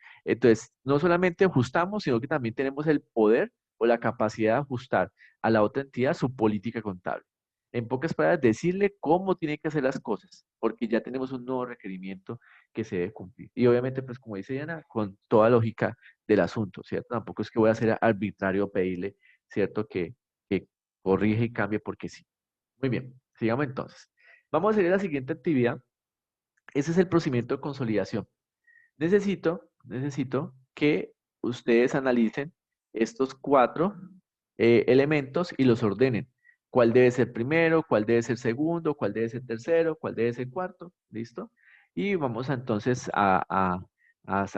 no solamente ajustamos, sino que también tenemos el poder o la capacidad de ajustar a la otra entidad su política contable. En pocas palabras, decirle cómo tiene que hacer las cosas, porque ya tenemos un nuevo requerimiento que se debe cumplir. Y obviamente, pues como dice Diana, con toda lógica del asunto, ¿cierto? Tampoco es que voy a ser arbitrario pedirle, ¿cierto? Que corrija y cambie porque sí. Muy bien, sigamos entonces. Vamos a hacer la siguiente actividad. Ese es el procedimiento de consolidación. Necesito que ustedes analicen estos 4 elementos y los ordenen. ¿Cuál debe ser primero? ¿Cuál debe ser segundo? ¿Cuál debe ser tercero? ¿Cuál debe ser cuarto? ¿Listo? Y vamos entonces a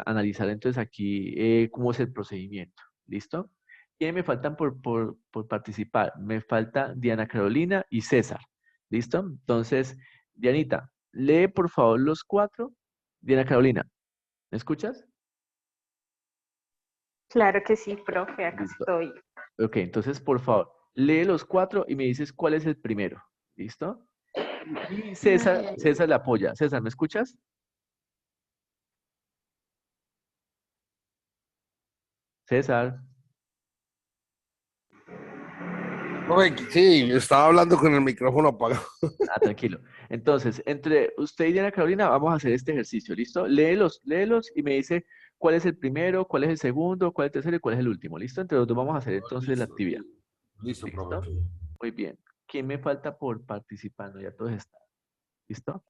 analizar entonces aquí cómo es el procedimiento. ¿Listo? ¿Quiénes me faltan por participar? Me falta Diana Carolina y César. ¿Listo? Entonces, Dianita, lee por favor los 4. Diana Carolina, ¿me escuchas? Claro que sí, profe, acá Listo. estoy. Ok, entonces por favor, lee los 4 y me dices cuál es el primero. ¿Listo? Y César le apoya. César, ¿me escuchas? César. Profe, sí, estaba hablando con el micrófono apagado. Ah, tranquilo. Entonces, entre usted y Diana Carolina vamos a hacer este ejercicio, ¿listo? Léelos y me dice cuál es el primero, cuál es el segundo, cuál es el tercero y cuál es el último, ¿listo? Entre los dos vamos a hacer entonces la actividad. Listo, ¿Listo? profe. Muy bien. ¿Quién me falta por participar? No, ya todos están. ¿Listo?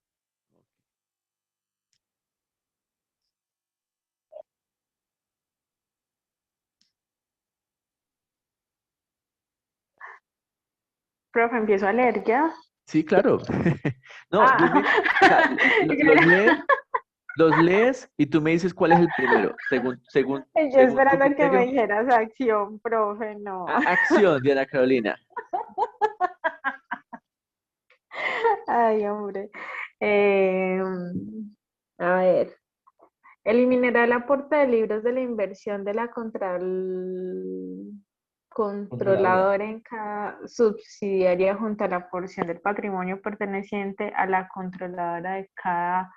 Profe, empiezo a leer ya. Sí, claro. No, Ah, o sea, los lees y tú me dices cuál es el primero, yo según tu esperando que me criterio. dijeras acción, profe, no. Acción, Diana Carolina. Ay, hombre. A ver. Eliminará el aporte de libros de la inversión de la Controladora. controladora en cada subsidiaria junto a la porción del patrimonio perteneciente a la controladora de cada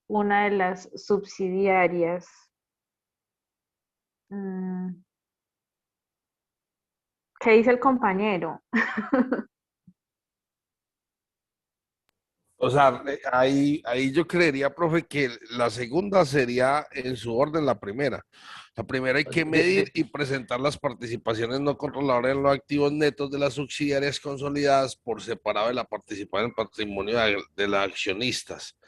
una de las subsidiarias. ¿Qué dice el compañero? O sea, ahí yo creería, profe, que la segunda sería en su orden la primera. La primera hay que medir y presentar las participaciones no controladoras en los activos netos de las subsidiarias consolidadas por separado de la participación en el patrimonio de las accionistas.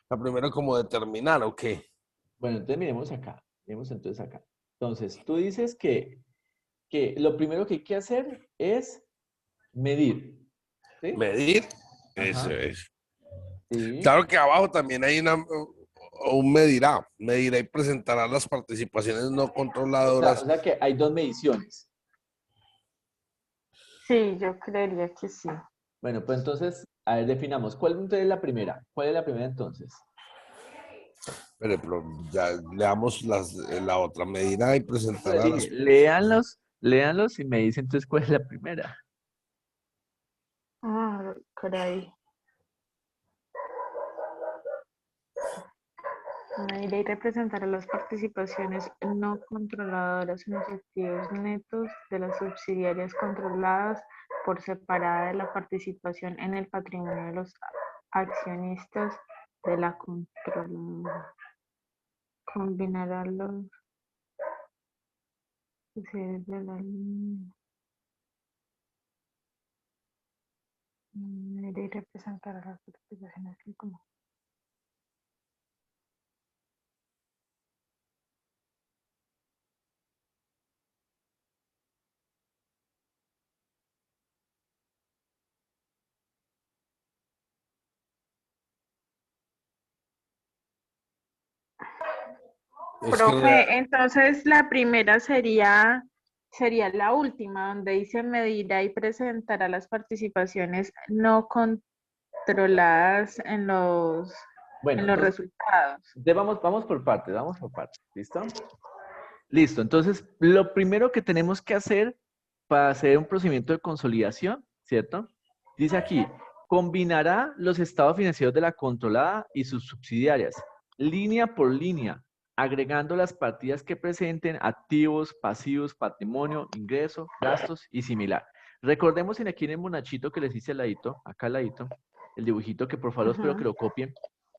La primera como determinar, ¿o qué? Bueno, entonces miremos acá. Miremos entonces acá. Entonces, tú dices que lo primero que hay que hacer es medir. ¿Sí? Medir, eso Ajá. es. Sí. Claro que abajo también hay un medirá y presentará las participaciones no controladoras. O sea que hay 2 mediciones. Sí, yo creería que sí. Bueno, pues entonces, a ver, definamos. ¿Cuál entonces es la primera? ¿Cuál es la primera entonces? Pero ya leamos la otra, medirá y presentará Dije, las... léanlos y me dicen entonces cuál es la primera. Ah, caray. Medirá y representará las participaciones no controladoras en los activos netos de las subsidiarias controladas por separada de la participación en el patrimonio de los accionistas de la controladora. Combinará los subsidiarios de la medirá y representará las participaciones como Es que Profe, entonces la primera sería la última, donde dice medirá y presentará las participaciones no controladas en los Bueno, entonces, resultados. vamos por partes, ¿listo? Listo, entonces, lo primero que tenemos que hacer para hacer un procedimiento de consolidación, ¿cierto? Dice aquí, combinará los estados financieros de la controlada y sus subsidiarias, línea por línea, agregando las partidas que presenten activos, pasivos, patrimonio, ingreso, gastos y similar. Recordemos en aquí en el monachito que les hice al ladito, acá al ladito, el dibujito que por favor espero que lo copien.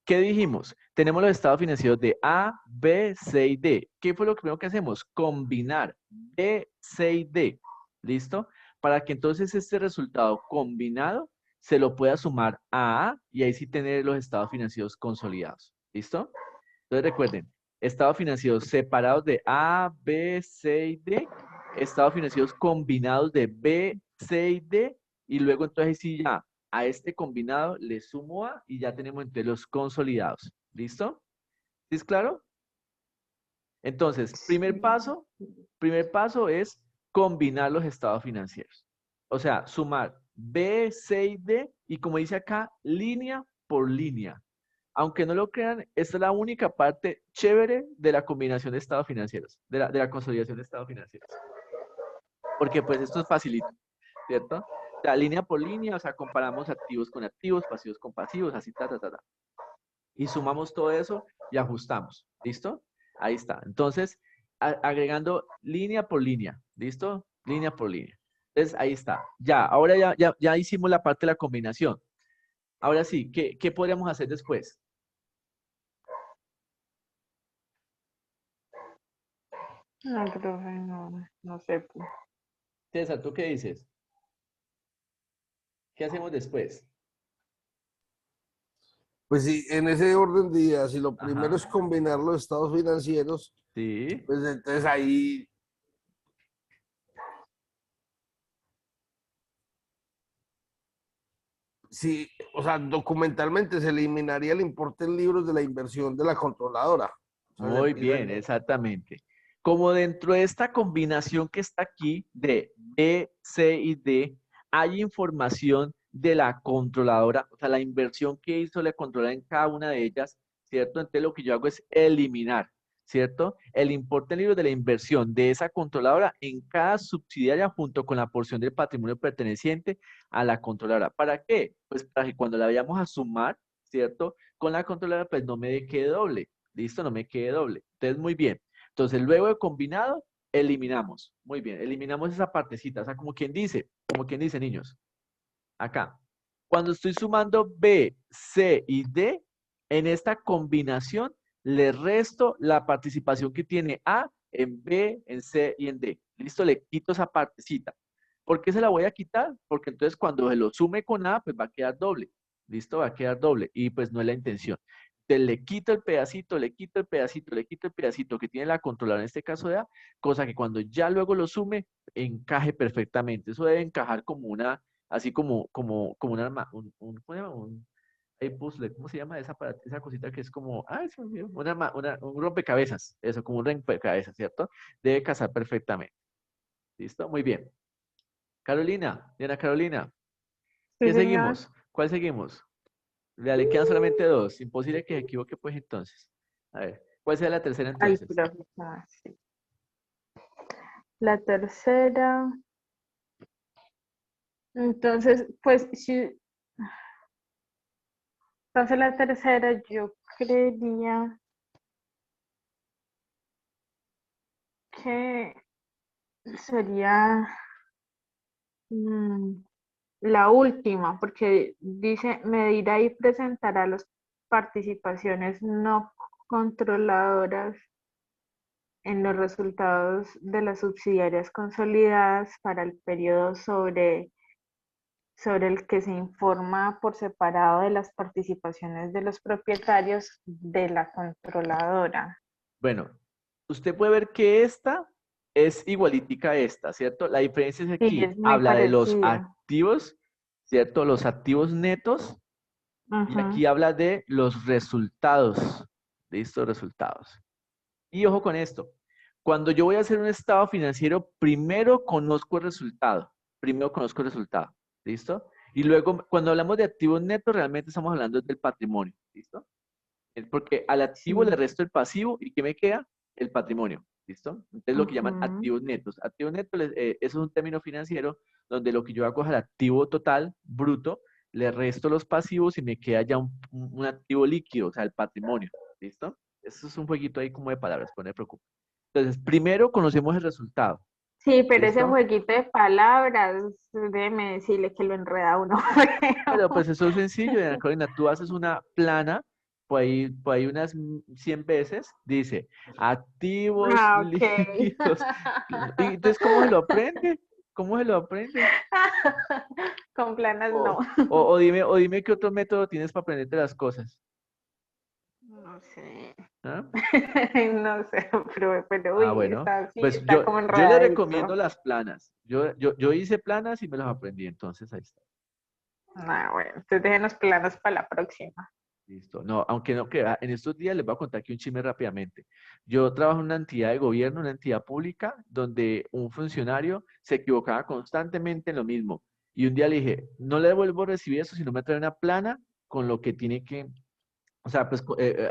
¿Qué dijimos? Tenemos los estados financieros de A, B, C y D. ¿Qué fue lo primero que hacemos? Combinar B, C y D. ¿Listo? Para que entonces este resultado combinado se lo pueda sumar a y ahí sí tener los estados financieros consolidados. ¿Listo? Entonces recuerden, estados financieros separados de A, B, C y D, estados financieros combinados de B, C y D, y luego entonces sí ya a este combinado le sumo A y ya tenemos entre los consolidados. ¿Listo? ¿Sí es claro? Entonces, primer paso es combinar los estados financieros. O sea, sumar B, C y D y como dice acá, línea por línea. Aunque no lo crean, esta es la única parte chévere de la combinación de estados financieros, de la consolidación de estados financieros. Porque pues esto es facilito, ¿cierto? O sea, línea por línea, o sea, comparamos activos con activos, pasivos con pasivos, así, ta. Y sumamos todo eso y ajustamos, ¿listo? Ahí está. Entonces, agregando línea por línea, ¿listo? Línea por línea. Entonces, ahí está. Ya, ahora ya hicimos la parte de la combinación. Ahora sí, ¿qué podríamos hacer después? No, profe, no sé. Pues. César, ¿tú qué dices? ¿Qué hacemos después? Pues sí, en ese orden de ideas, si lo primero Ajá. es combinar los estados financieros, Sí. pues entonces ahí sí, o sea, documentalmente se eliminaría el importe en libros de la inversión de la controladora. O sea, se Muy empieza bien, exactamente. Como dentro de esta combinación que está aquí de B, C y D, hay información de la controladora, o sea, la inversión que hizo la controladora en cada una de ellas, ¿cierto? Entonces lo que yo hago es eliminar, ¿cierto? El importe en libros de la inversión de esa controladora en cada subsidiaria junto con la porción del patrimonio perteneciente a la controladora. ¿Para qué? Pues para que cuando la vayamos a sumar, ¿cierto? Con la controladora, pues no me quede doble. Listo, no me quede doble. Entonces, muy bien. Entonces, luego de combinado, eliminamos. Muy bien, eliminamos esa partecita. O sea, como quien dice, niños. Acá. Cuando estoy sumando B, C y D, en esta combinación le resto la participación que tiene A en B, en C y en D. Listo, le quito esa partecita. ¿Por qué se la voy a quitar? Porque entonces cuando se lo sume con A, pues va a quedar doble. Listo, va a quedar doble. Y pues no es la intención. Entonces le quito el pedacito, le quito el pedacito, le quito el pedacito que tiene la controladora, en este caso de A, cosa que cuando ya luego lo sume, encaje perfectamente. Eso debe encajar como una, así como un arma, ¿cómo se llama? Hay puzzle, ¿cómo se llama esa cosita que es como, se me olvidó, un rompecabezas, eso, como un rompecabezas, ¿cierto? Debe casar perfectamente. ¿Listo? Muy bien. Carolina, Diana Carolina, Sí, ¿qué señor. seguimos? ¿Cuál seguimos? Le quedan solamente dos. Imposible que se equivoque, pues entonces. A ver, ¿cuál será la tercera Ay, entonces? profe. Sí. La tercera. Entonces, pues, si. Entonces, la tercera, yo creería que sería la última, porque dice medirá y presentará las participaciones no controladoras en los resultados de las subsidiarias consolidadas para el periodo sobre el que se informa por separado de las participaciones de los propietarios de la controladora. Bueno, usted puede ver que esta es igualítica a esta, ¿cierto? La diferencia es Sí, aquí, es muy habla de los parecida. activos, ¿cierto? Los activos netos, y Ujú. aquí habla de los resultados. ¿Listo? Resultados. Y ojo con esto. Cuando yo voy a hacer un estado financiero, primero conozco el resultado. Primero conozco el resultado. ¿Listo? Y luego, cuando hablamos de activos netos, realmente estamos hablando del patrimonio. ¿Listo? Porque al Sí. activo le resto el pasivo y ¿qué me queda? El patrimonio. ¿Listo? Entonces lo que llaman Ujú. activos netos. Activos netos, eso es un término financiero donde lo que yo hago es al activo total, bruto, le resto los pasivos y me queda ya un activo líquido, o sea, el patrimonio. ¿Listo? Eso es un jueguito ahí como de palabras, pero no me preocupe. Entonces, primero conocemos el resultado. Sí, pero ese ¿Listo? jueguito de palabras, déjeme decirle que lo enreda uno Pero pues feo. eso es sencillo, Ana Carolina. Tú haces una plana, por ahí unas 100 veces, dice activos Ah, ok. líquidos. Y entonces, ¿cómo se lo aprende? ¿Cómo se lo aprende? Con planas no. O dime qué otro método tienes para aprenderte las cosas. No sé. ¿Ah? No sé, pero Ah, uy, bueno, está así, pues está como yo le recomiendo enredadito. las planas. Yo hice planas y me las aprendí, entonces ahí está. Ah, bueno, entonces déjenos planos para la próxima. Listo. No, aunque no queda, en estos días les voy a contar aquí un chisme rápidamente. Yo trabajo en una entidad de gobierno, una entidad pública, donde un funcionario se equivocaba constantemente en lo mismo. Y un día le dije, no le devuelvo a recibir eso, sino me trae una plana con lo que tiene que, o sea, pues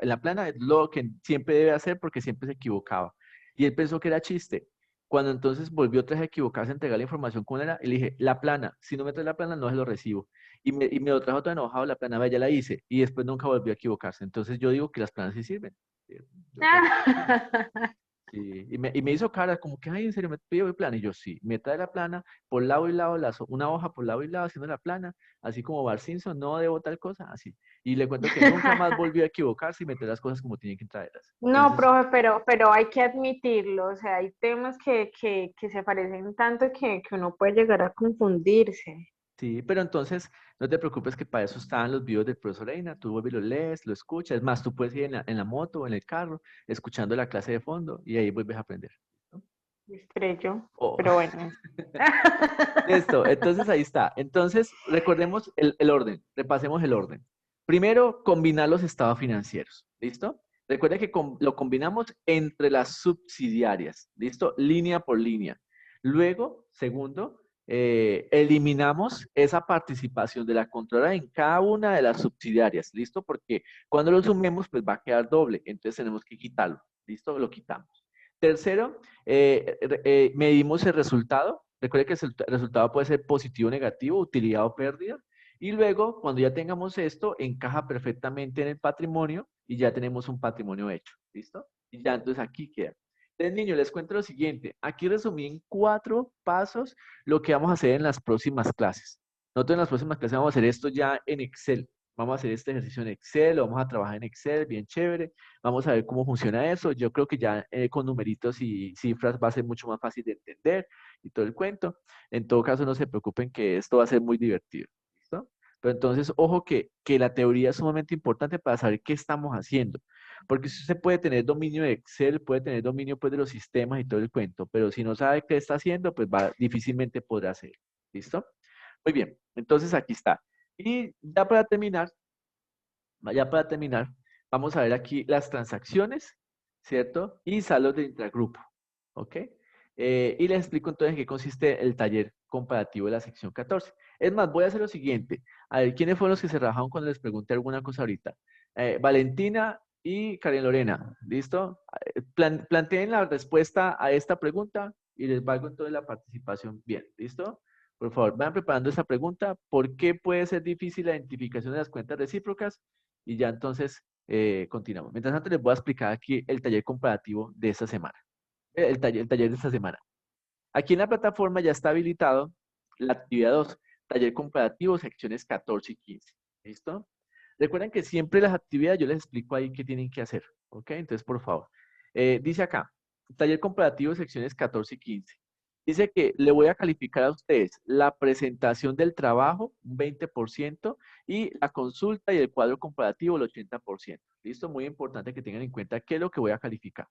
la plana es lo que siempre debe hacer porque siempre se equivocaba. Y él pensó que era chiste. Cuando entonces volvió otra vez a equivocarse, a entregar la información con era, y le dije, la plana, si no me trae la plana, no se lo recibo. Y me lo trajo tan enojado la plana, "Vea, ya la hice, y después nunca volvió a equivocarse. Entonces yo digo que las planas sí sirven. Yo creo que sí sirven. Sí, y me hizo cara como que, ay, en serio, me pidió mi plana. Y yo, sí, me trae la plana por lado y lado, una hoja por lado y lado haciendo la plana, así como Bart Simpson, no debo tal cosa, así. Y le cuento que nunca más volvió a equivocarse y meter las cosas como tienen que traerlas. No, Entonces, profe, pero hay que admitirlo, o sea, hay temas que se parecen tanto que uno puede llegar a confundirse. sí, pero entonces no te preocupes que para eso estaban los videos del profesor Eina, tú vuelves y lo lees, lo escuchas, es más, tú puedes ir en la moto o en el carro, escuchando la clase de fondo y ahí vuelves a aprender. ¿No? Me estrello, Oh. pero bueno. Listo, entonces ahí está. Entonces, recordemos el orden, repasemos el orden. Primero, combinar los estados financieros, ¿listo? Recuerda que lo combinamos entre las subsidiarias, ¿listo? Línea por línea. Luego, segundo, eliminamos esa participación de la controladora en cada una de las subsidiarias, ¿listo? Porque cuando lo sumemos, pues va a quedar doble, entonces tenemos que quitarlo, ¿listo? Lo quitamos. Tercero, medimos el resultado. Recuerde que el resultado puede ser positivo o negativo, utilidad o pérdida. Y luego, cuando ya tengamos esto, encaja perfectamente en el patrimonio y ya tenemos un patrimonio hecho. ¿Listo? Y ya entonces aquí queda. Entonces, niños, les cuento lo siguiente. Aquí resumí en 4 pasos lo que vamos a hacer en las próximas clases. Nosotros en las próximas clases vamos a hacer esto ya en Excel. Vamos a hacer este ejercicio en Excel, lo vamos a trabajar en Excel, bien chévere. Vamos a ver cómo funciona eso. Yo creo que ya con numeritos y cifras va a ser mucho más fácil de entender y todo el cuento. En todo caso, no se preocupen que esto va a ser muy divertido. ¿Listo? Pero entonces, ojo que la teoría es sumamente importante para saber qué estamos haciendo. Porque si usted puede tener dominio de Excel, puede tener dominio pues, de los sistemas y todo el cuento, pero si no sabe qué está haciendo, pues difícilmente podrá hacer. ¿Listo? Muy bien, entonces aquí está. Y ya para terminar, vamos a ver aquí las transacciones, ¿cierto? Y saldos de intragrupo, ¿ok? Y les explico entonces en qué consiste el taller comparativo de la sección 14. Es más, voy a hacer lo siguiente. A ver, ¿quiénes fueron los que se rajaron cuando les pregunté alguna cosa ahorita? Valentina y Karen Lorena, ¿listo? Planteen la respuesta a esta pregunta y les valgo entonces la participación bien, ¿listo? Por favor, vayan preparando esta pregunta. ¿Por qué puede ser difícil la identificación de las cuentas recíprocas? Y ya entonces continuamos. Mientras tanto, les voy a explicar aquí el taller comparativo de esta semana. El taller de esta semana. Aquí en la plataforma ya está habilitado la actividad 2, taller comparativo, secciones 14 y 15. ¿Listo? Recuerden que siempre las actividades yo les explico ahí qué tienen que hacer. ¿Ok? Entonces, por favor. Dice acá, taller comparativo, secciones 14 y 15. Dice que le voy a calificar a ustedes la presentación del trabajo, un 20%, y la consulta y el cuadro comparativo, el 80%. ¿Listo? Muy importante que tengan en cuenta qué es lo que voy a calificar.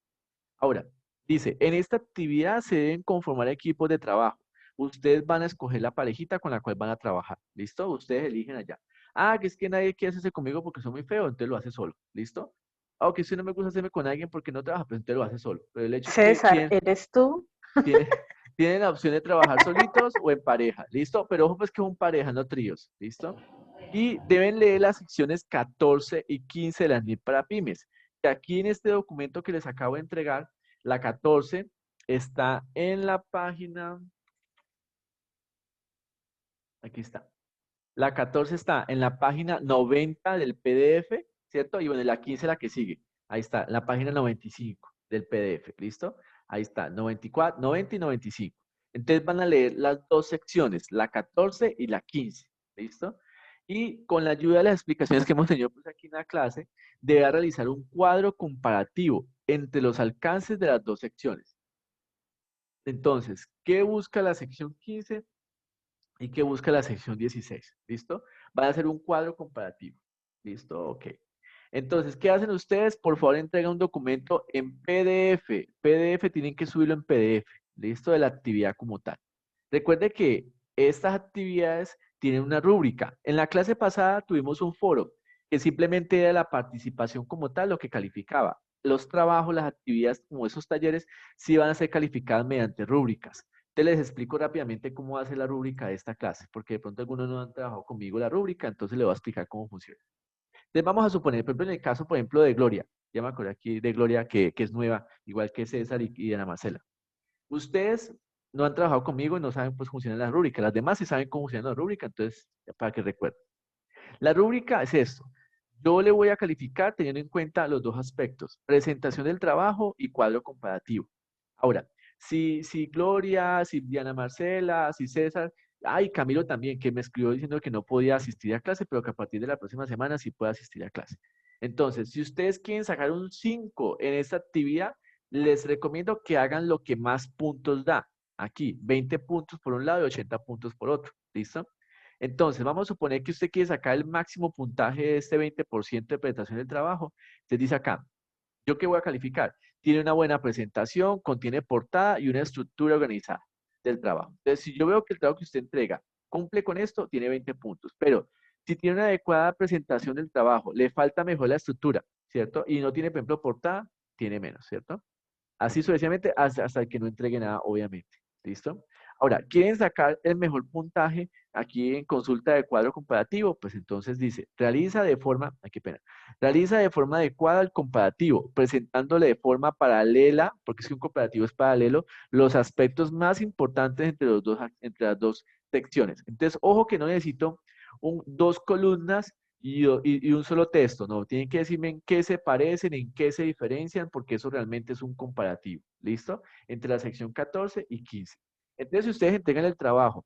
Ahora, dice, en esta actividad se deben conformar equipos de trabajo. Ustedes van a escoger la parejita con la cual van a trabajar. ¿Listo? Ustedes eligen allá. Ah, que es que nadie quiere hacerse conmigo porque soy muy feo, entonces lo hace solo. ¿Listo? Ah, que si no me gusta hacerme con alguien porque no trabaja, pues entonces lo hace solo. Pero el hecho es que César, ¿eres tú? tiene, tienen la opción de trabajar solitos o en pareja. ¿Listo? Pero ojo pues que es un pareja, no tríos. ¿Listo? Y deben leer las secciones 14 y 15 de la NIP para pymes. Que aquí en este documento que les acabo de entregar, la 14 está en la página, aquí está. La 14 está en la página 90 del PDF, ¿cierto? Y bueno, la 15 la que sigue. Ahí está, la página 95 del PDF, ¿listo? Ahí está, 94, 90 y 95. Entonces van a leer las dos secciones, la 14 y la 15, ¿listo? Y con la ayuda de las explicaciones que hemos tenido pues, aquí en la clase, deberá realizar un cuadro comparativo entre los alcances de las dos secciones. Entonces, ¿qué busca la sección 15 y qué busca la sección 16? ¿Listo? Van a hacer un cuadro comparativo. ¿Listo? Ok. Entonces, ¿qué hacen ustedes? Por favor, entreguen un documento en PDF. PDF tienen que subirlo en PDF. ¿Listo? De la actividad como tal. Recuerde que estas actividades tienen una rúbrica. En la clase pasada tuvimos un foro que simplemente era la participación como tal lo que calificaba. Los trabajos, las actividades como esos talleres sí van a ser calificadas mediante rúbricas. Te les explico rápidamente cómo va a ser la rúbrica de esta clase, porque de pronto algunos no han trabajado conmigo la rúbrica, entonces les voy a explicar cómo funciona. Entonces vamos a suponer, por ejemplo, en el caso, por ejemplo, de Gloria, ya me acuerdo aquí de Gloria que es nueva, igual que César y Ana Marcela. Ustedes no han trabajado conmigo y no saben pues funciona la rúbrica. Las demás sí saben cómo funciona la rúbrica, entonces, para que recuerden. La rúbrica es esto. Yo le voy a calificar teniendo en cuenta los dos aspectos, presentación del trabajo y cuadro comparativo. Ahora, si Gloria, si Diana Marcela, si César, ay, Camilo también, que me escribió diciendo que no podía asistir a clase, pero que a partir de la próxima semana sí puede asistir a clase. Entonces, si ustedes quieren sacar un 5 en esta actividad, les recomiendo que hagan lo que más puntos da. Aquí, 20 puntos por un lado y 80 puntos por otro. ¿Listo? Entonces, vamos a suponer que usted quiere sacar el máximo puntaje de este 20% de presentación del trabajo. Usted dice acá, ¿yo qué voy a calificar? Tiene una buena presentación, contiene portada y una estructura organizada del trabajo. Entonces, si yo veo que el trabajo que usted entrega cumple con esto, tiene 20 puntos. Pero si tiene una adecuada presentación del trabajo, le falta mejor la estructura, ¿cierto? Y no tiene, por ejemplo, portada, tiene menos, ¿cierto? Así sucesivamente hasta que no entregue nada, obviamente. ¿Listo? Ahora, ¿quieren sacar el mejor puntaje aquí en consulta de cuadro comparativo? Pues entonces dice, qué pena, realiza de forma adecuada el comparativo, presentándole de forma paralela, porque es que un comparativo es paralelo, los aspectos más importantes entre las dos secciones. Entonces, ojo que no necesito dos columnas y un solo texto, no, tienen que decirme en qué se parecen, en qué se diferencian, porque eso realmente es un comparativo, ¿listo? Entre la sección 14 y 15. Entonces, si ustedes entregan el trabajo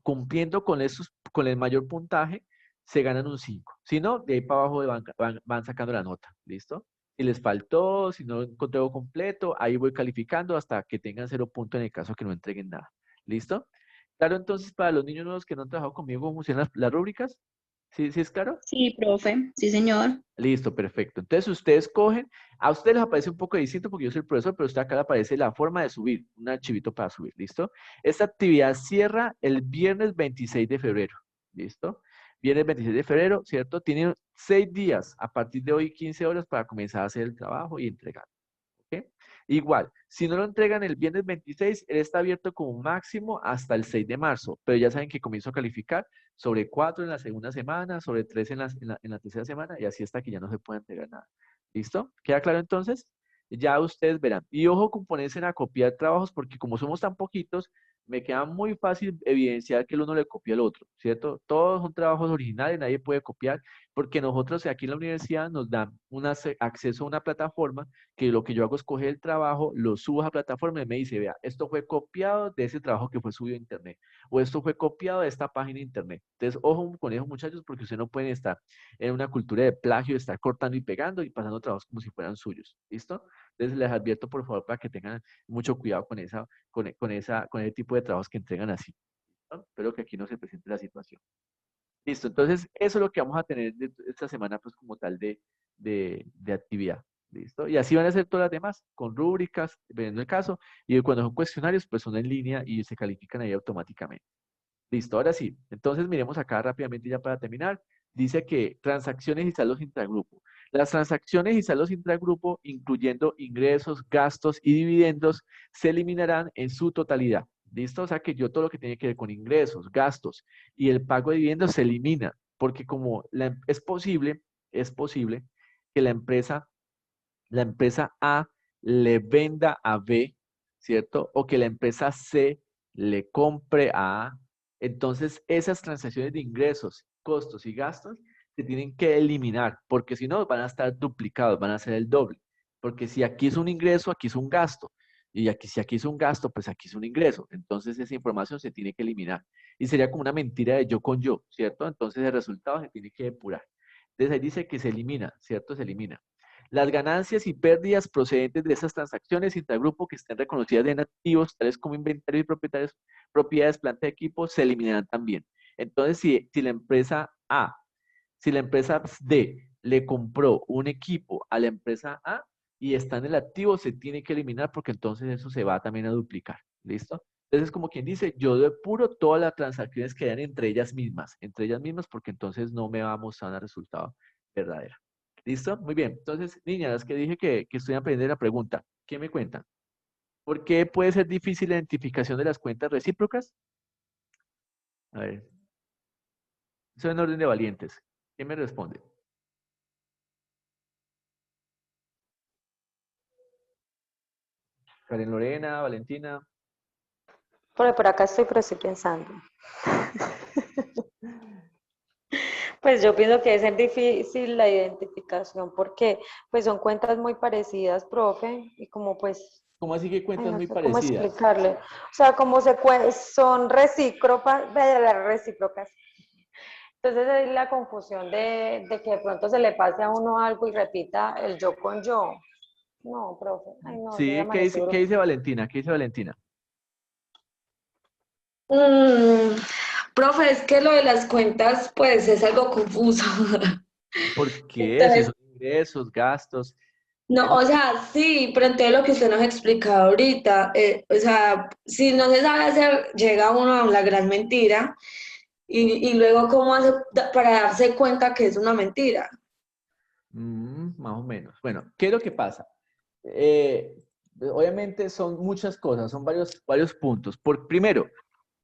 cumpliendo con el mayor puntaje, se ganan un 5. Si no, de ahí para abajo van sacando la nota, ¿listo? Si les faltó, si no encontré algo completo, ahí voy calificando hasta que tengan 0 puntos en el caso que no entreguen nada, ¿listo? Claro, entonces, para los niños nuevos que no han trabajado conmigo, ¿cómo funcionan las rúbricas? ¿Sí es claro? Sí, profe, sí, señor. Listo, perfecto. Entonces ustedes cogen, a ustedes les aparece un poco distinto porque yo soy el profesor, pero a usted acá le aparece la forma de subir, un archivito para subir, ¿listo? Esta actividad cierra el viernes 26 de febrero, ¿listo? Viernes 26 de febrero, ¿cierto? Tienen 6 días a partir de hoy, 15 horas para comenzar a hacer el trabajo y entregar. ¿Ok? Igual, si no lo entregan el viernes 26, él está abierto como máximo hasta el 6 de marzo, pero ya saben que comienzo a calificar sobre 4 en la segunda semana, sobre 3 en la tercera semana, y así hasta que ya no se pueda entregar nada. ¿Listo? ¿Queda claro entonces? Ya ustedes verán. Y ojo con ponerse a copiar trabajos, porque como somos tan poquitos, me queda muy fácil evidenciar que el uno le copia al otro, ¿cierto? Todos son trabajos originales, nadie puede copiar, porque nosotros aquí en la universidad nos dan acceso a una plataforma que lo que yo hago es coger el trabajo, lo subo a la plataforma y me dice, vea, esto fue copiado de ese trabajo que fue subido a internet, o esto fue copiado de esta página de internet. Entonces, ojo con eso, muchachos, porque ustedes no pueden estar en una cultura de plagio, de estar cortando y pegando y pasando trabajos como si fueran suyos. ¿Listo? Entonces, les advierto, por favor, para que tengan mucho cuidado con ese tipo de trabajos que entregan así. ¿No? Espero que aquí no se presente la situación. Listo, entonces eso es lo que vamos a tener esta semana, pues como tal de actividad. ¿Listo? Y así van a ser todas las demás, con rúbricas, dependiendo del caso, y cuando son cuestionarios, pues son en línea y se califican ahí automáticamente. Listo, ahora sí. Entonces miremos acá rápidamente ya para terminar. Dice que transacciones y saldos intragrupo. Las transacciones y saldos intragrupo, incluyendo ingresos, gastos y dividendos, se eliminarán en su totalidad. ¿Listo? O sea que yo todo lo que tiene que ver con ingresos, gastos y el pago de dividendos se elimina, porque como es posible que la empresa A le venda a B, ¿cierto? O que la empresa C le compre a A. Entonces, esas transacciones de ingresos, costos y gastos se tienen que eliminar, porque si no, van a estar duplicados, van a ser el doble. Porque si aquí es un ingreso, aquí es un gasto. Y aquí, si aquí es un gasto, pues aquí es un ingreso. Entonces esa información se tiene que eliminar. Y sería como una mentira de yo con yo, ¿cierto? Entonces el resultado se tiene que depurar. Entonces ahí dice que se elimina, ¿cierto? Se elimina. Las ganancias y pérdidas procedentes de esas transacciones intergrupo que estén reconocidas en activos, tales como inventario y propiedades, planta de equipo, se eliminarán también. Entonces, si la empresa A, si la empresa D le compró un equipo a la empresa A y está en el activo, se tiene que eliminar porque entonces eso se va también a duplicar. ¿Listo? Entonces, como quien dice, yo depuro todas las transacciones que hayan entre ellas mismas, porque entonces no me va a mostrar un resultado verdadero. ¿Listo? Muy bien. Entonces, niñas, las que dije que estoy aprendiendo la pregunta, ¿qué me cuentan? ¿Por qué puede ser difícil la identificación de las cuentas recíprocas? A ver. Eso en orden de valientes. ¿Quién me responde? Karen Lorena, Valentina. Por acá estoy, pero estoy pensando. Pues yo pienso que es difícil la identificación porque pues son cuentas muy parecidas, profe, y como pues, ¿Cómo así que ay, cuentas no muy sé cómo parecidas? explicarle. O sea, como son recíprocas. Entonces es la confusión de que de pronto se le pase a uno algo y repita el yo con yo. No, profe, ay no, yo ya Sí, amanecí qué bruta. dice Valentina? ¿Qué dice Valentina? Mm, profe, es que lo de las cuentas, pues es algo confuso. ¿Por qué? Si Entonces, son ingresos, gastos. no, o sea, sí, pero entonces lo que usted nos ha explicado ahorita, o sea, si no se sabe hacer, llega uno a la gran mentira y luego cómo hace para darse cuenta que es una mentira. Más o menos. Bueno, ¿qué es lo que pasa? Obviamente son muchas cosas, son varios puntos. Primero,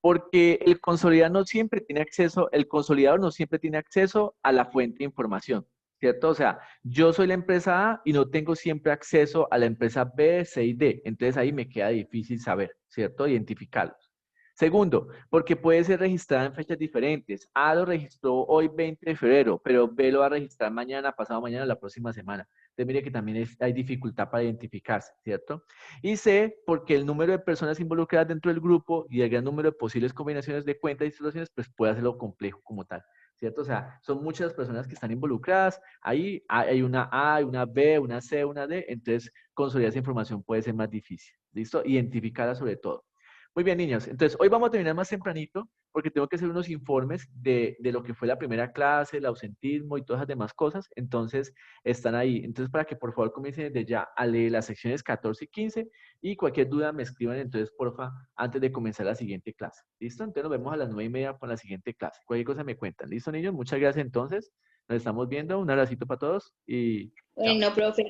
porque el consolidador no siempre tiene acceso, el consolidador no siempre tiene acceso a la fuente de información, ¿cierto? O sea, yo soy la empresa A y no tengo siempre acceso a la empresa B, C y D. Entonces ahí me queda difícil saber, ¿cierto? Identificarlos. Segundo, porque puede ser registrada en fechas diferentes. A lo registró hoy 20 de febrero, pero B lo va a registrar mañana, pasado mañana, la próxima semana. Entonces, mire que también hay dificultad para identificarse, ¿cierto? Y C, porque el número de personas involucradas dentro del grupo y el gran número de posibles combinaciones de cuentas y situaciones, pues puede hacerlo complejo como tal, ¿cierto? O sea, son muchas personas que están involucradas. Ahí hay una A, hay una B, una C, una D. Entonces, consolidar esa información puede ser más difícil, ¿listo? Identificarla sobre todo. Muy bien, niños. Entonces, hoy vamos a terminar más tempranito porque tengo que hacer unos informes de lo que fue la primera clase, el ausentismo y todas las demás cosas. Entonces, están ahí. Entonces, para que por favor comiencen desde ya a leer las secciones 14 y 15 y cualquier duda me escriban entonces, porfa, antes de comenzar la siguiente clase. ¿Listo? Entonces, nos vemos a las 9:30 con la siguiente clase. Cualquier cosa me cuentan. ¿Listo, niños? Muchas gracias entonces. Nos estamos viendo. Un abracito para todos y chao. Bueno, profe,